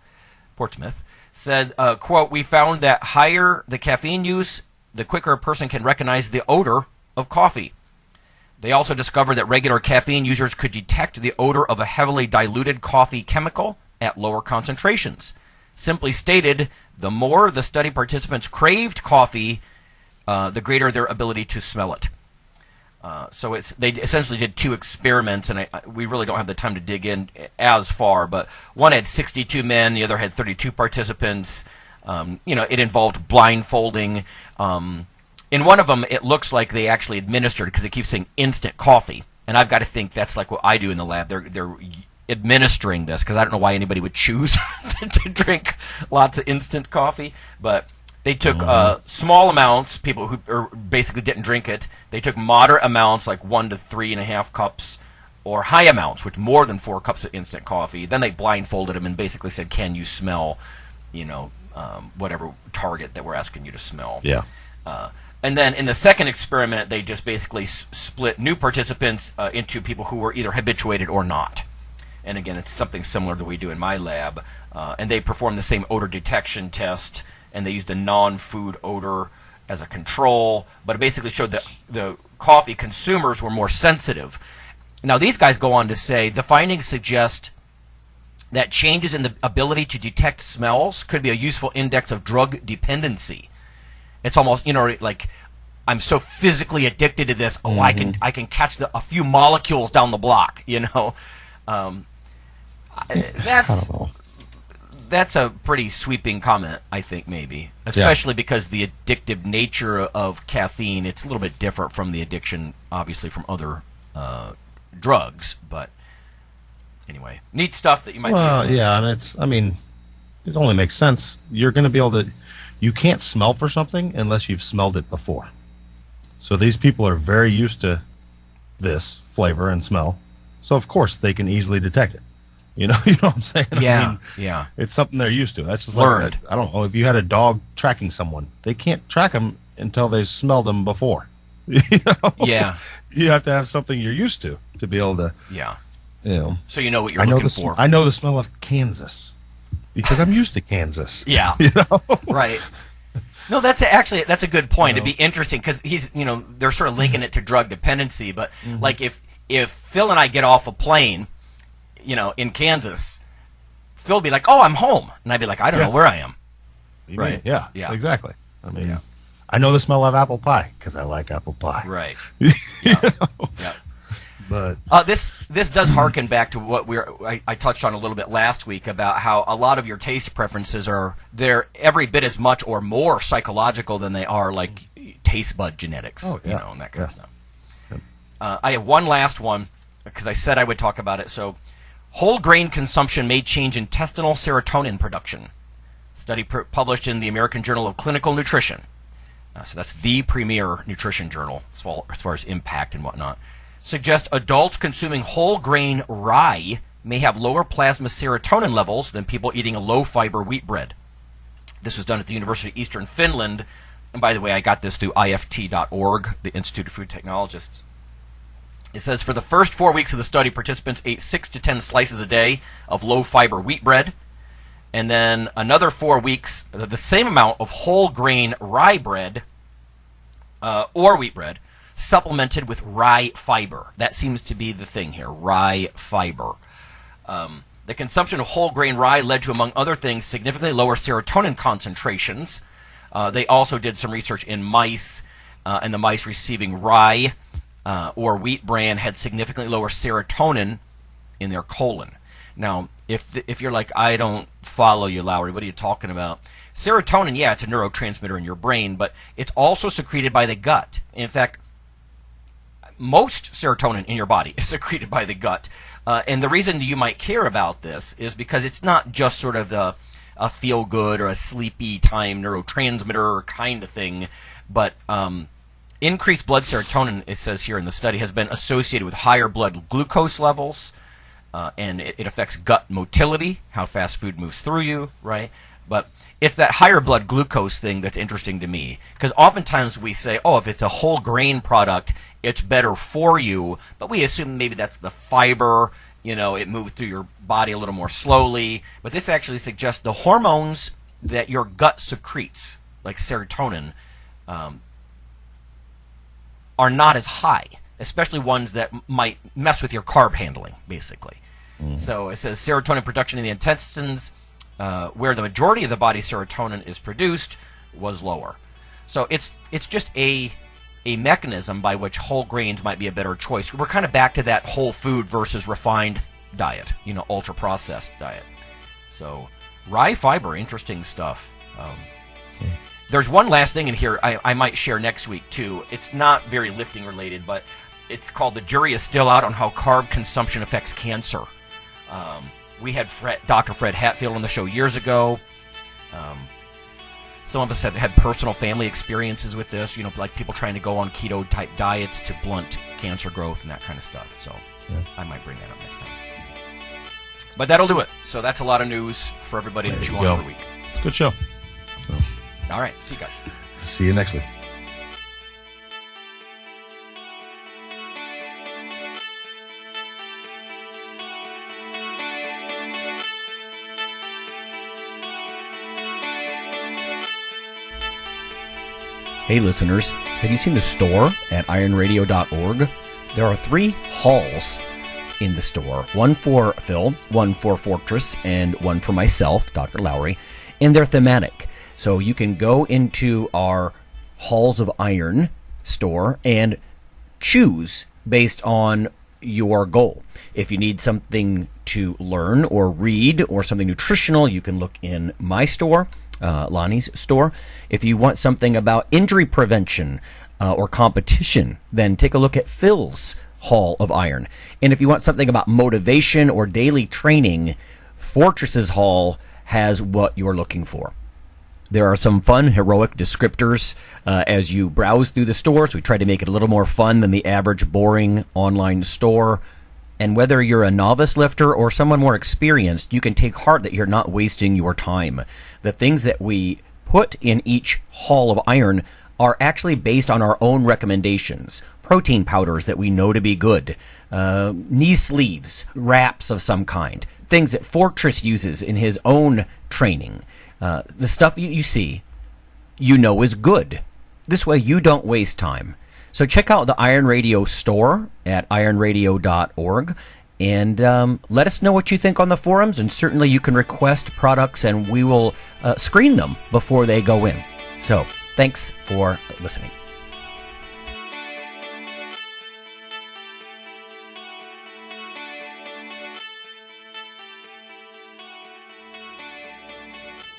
said, quote, we found that higher the caffeine use, the quicker a person can recognize the odor of coffee. They also discovered that regular caffeine users could detect the odor of a heavily diluted coffee chemical at lower concentrations. Simply stated, the more the study participants craved coffee, the greater their ability to smell it. So they essentially did two experiments, and we really don't have the time to dig in as far, but one had 62 men, the other had 32 participants. It involved blindfolding. In one of them, it looks like they actually administered, because it keeps saying instant coffee, and I've got to think that's like what I do in the lab. They're administering this, because I don't know why anybody would choose to drink lots of instant coffee, but they took small amounts, people who basically didn't drink it. They took moderate amounts, like 1 to 3.5 cups, or high amounts, which more than 4 cups of instant coffee. Then they blindfolded them and basically said, can you smell, whatever target that we're asking you to smell. Yeah. And then in the second experiment, they just basically split new participants into people who were either habituated or not. And again, it's something similar to what we do in my lab. And they performed the same odor detection test, and they used a non-food odor as a control. But it basically showed that the coffee consumers were more sensitive. Now, these guys go on to say, the findings suggest that changes in the ability to detect smells could be a useful index of drug dependency. It's almost, like, I'm so physically addicted to this. Oh, I can catch a few molecules down the block. That's a pretty sweeping comment, I think, maybe, especially because the addictive nature of caffeine. It's a little bit different from the addiction, obviously, from other drugs. But anyway, neat stuff that you might. Well, yeah, and it only makes sense. You're going to be able to. You can't smell for something unless you've smelled it before. So these people are very used to this flavor and smell. So of course they can easily detect it. You know what I'm saying? Yeah, It's something they're used to. That's just learned. Like, I don't know, if you had a dog tracking someone, they can't track them until they've smelled them before. You know? Yeah. You have to have something you're used to be able to. Yeah. You know. So you know what you're looking for. I know the smell of Kansas because I'm used to Kansas. Yeah. You know. Right. No, that's a good point. It'd be interesting because they're sort of linking it to drug dependency. But like if Phil and I get off a plane, in Kansas, Phil would be like, "Oh, I'm home," and I'd be like, "I don't know where I am." Right. Yeah. Yeah. Exactly. I mean, I know the smell of apple pie because I like apple pie. Right. You Yeah. know? Yeah. But this does harken back to what I touched on a little bit last week about how a lot of your taste preferences they're every bit as much or more psychological than they are like taste bud genetics, and that kind of stuff. I have one last one because I said I would talk about it. So, whole grain consumption may change intestinal serotonin production. Study published in the American Journal of Clinical Nutrition. So that's the premier nutrition journal as far as impact and whatnot. Suggest adults consuming whole grain rye may have lower plasma serotonin levels than people eating a low-fiber wheat bread. This was done at the University of Eastern Finland. And by the way, I got this through IFT.org, the Institute of Food Technologists. It says, for the first 4 weeks of the study, participants ate 6 to 10 slices a day of low-fiber wheat bread. And then another 4 weeks, the same amount of whole grain rye bread or wheat bread, supplemented with rye fiber. That seems to be the thing here, rye fiber. The consumption of whole grain rye led to, among other things, significantly lower serotonin concentrations. They also did some research in mice, and the mice receiving rye or wheat bran had significantly lower serotonin in their colon. Now, if you're like, I don't follow you, Lowry, what are you talking about? Serotonin, yeah, it's a neurotransmitter in your brain, but it's also secreted by the gut. In fact, most serotonin in your body is secreted by the gut. And the reason you might care about this is because it's not just sort of a feel-good or a sleepy time neurotransmitter kind of thing, but increased blood serotonin, it says here in the study, has been associated with higher blood glucose levels, and it affects gut motility, how fast food moves through you, right? But it's that higher blood glucose thing that's interesting to me, because oftentimes we say, oh, if it's a whole grain product, it's better for you, but we assume maybe that's the fiber, it moves through your body a little more slowly. But this actually suggests the hormones that your gut secretes, like serotonin, are not as high, especially ones that might mess with your carb handling, basically. So it says serotonin production in the intestines, where the majority of the body's serotonin is produced, was lower. So it's just a mechanism by which whole grains might be a better choice. We're kind of back to that whole food versus refined diet, ultra-processed diet. So rye fiber, interesting stuff. There's one last thing in here I might share next week, too. It's not very lifting related, but it's called The Jury is Still Out on How Carb Consumption Affects Cancer. We had Dr. Fred Hatfield on the show years ago. Some of us have had personal family experiences with this, like people trying to go on keto-type diets to blunt cancer growth and that kind of stuff. So I might bring that up next time. But that'll do it. So that's a lot of news for everybody to chew on for a week. It's a good show. So. All right. See you guys. See you next week. Hey listeners, have you seen the store at IronRadio.org? There are 3 halls in the store. One for Phil, one for Fortress, and one for myself, Dr. Lowry, and they're thematic. So you can go into our Halls of Iron store and choose based on your goal. If you need something to learn or read or something nutritional, you can look in my store, Lonnie's store. If you want something about injury prevention or competition, then take a look at Phil's Hall of Iron. And if you want something about motivation or daily training, Fortress's Hall has what you're looking for. There are some fun, heroic descriptors as you browse through the stores. We try to make it a little more fun than the average boring online store. And whether you're a novice lifter or someone more experienced, you can take heart that you're not wasting your time. The things that we put in each Hall of Iron are actually based on our own recommendations. Protein powders that we know to be good, knee sleeves, wraps of some kind, things that Fortress uses in his own training. The stuff you see, you know is good. This way you don't waste time. So check out the Iron Radio store at ironradio.org and let us know what you think on the forums, and certainly you can request products and we will screen them before they go in. So thanks for listening.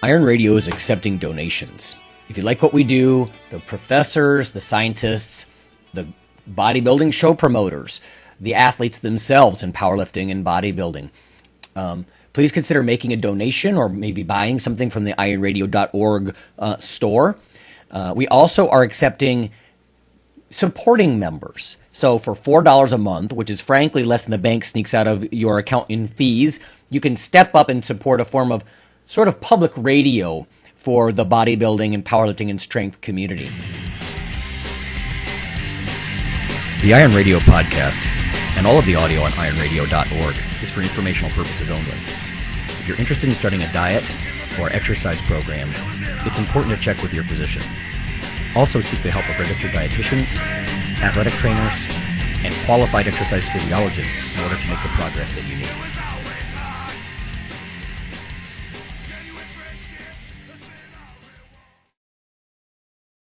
Iron Radio is accepting donations. If you like what we do, the professors, the scientists, the bodybuilding show promoters, the athletes themselves in powerlifting and bodybuilding, please consider making a donation or maybe buying something from the ironradio.org store. We also are accepting supporting members. So for $4 a month, which is frankly less than the bank sneaks out of your account in fees, you can step up and support a form of sort of public radio for the bodybuilding and powerlifting and strength community. The Iron Radio podcast and all of the audio on ironradio.org is for informational purposes only. If you're interested in starting a diet or exercise program, it's important to check with your physician. Also seek the help of registered dietitians, athletic trainers, and qualified exercise physiologists in order to make the progress that you need.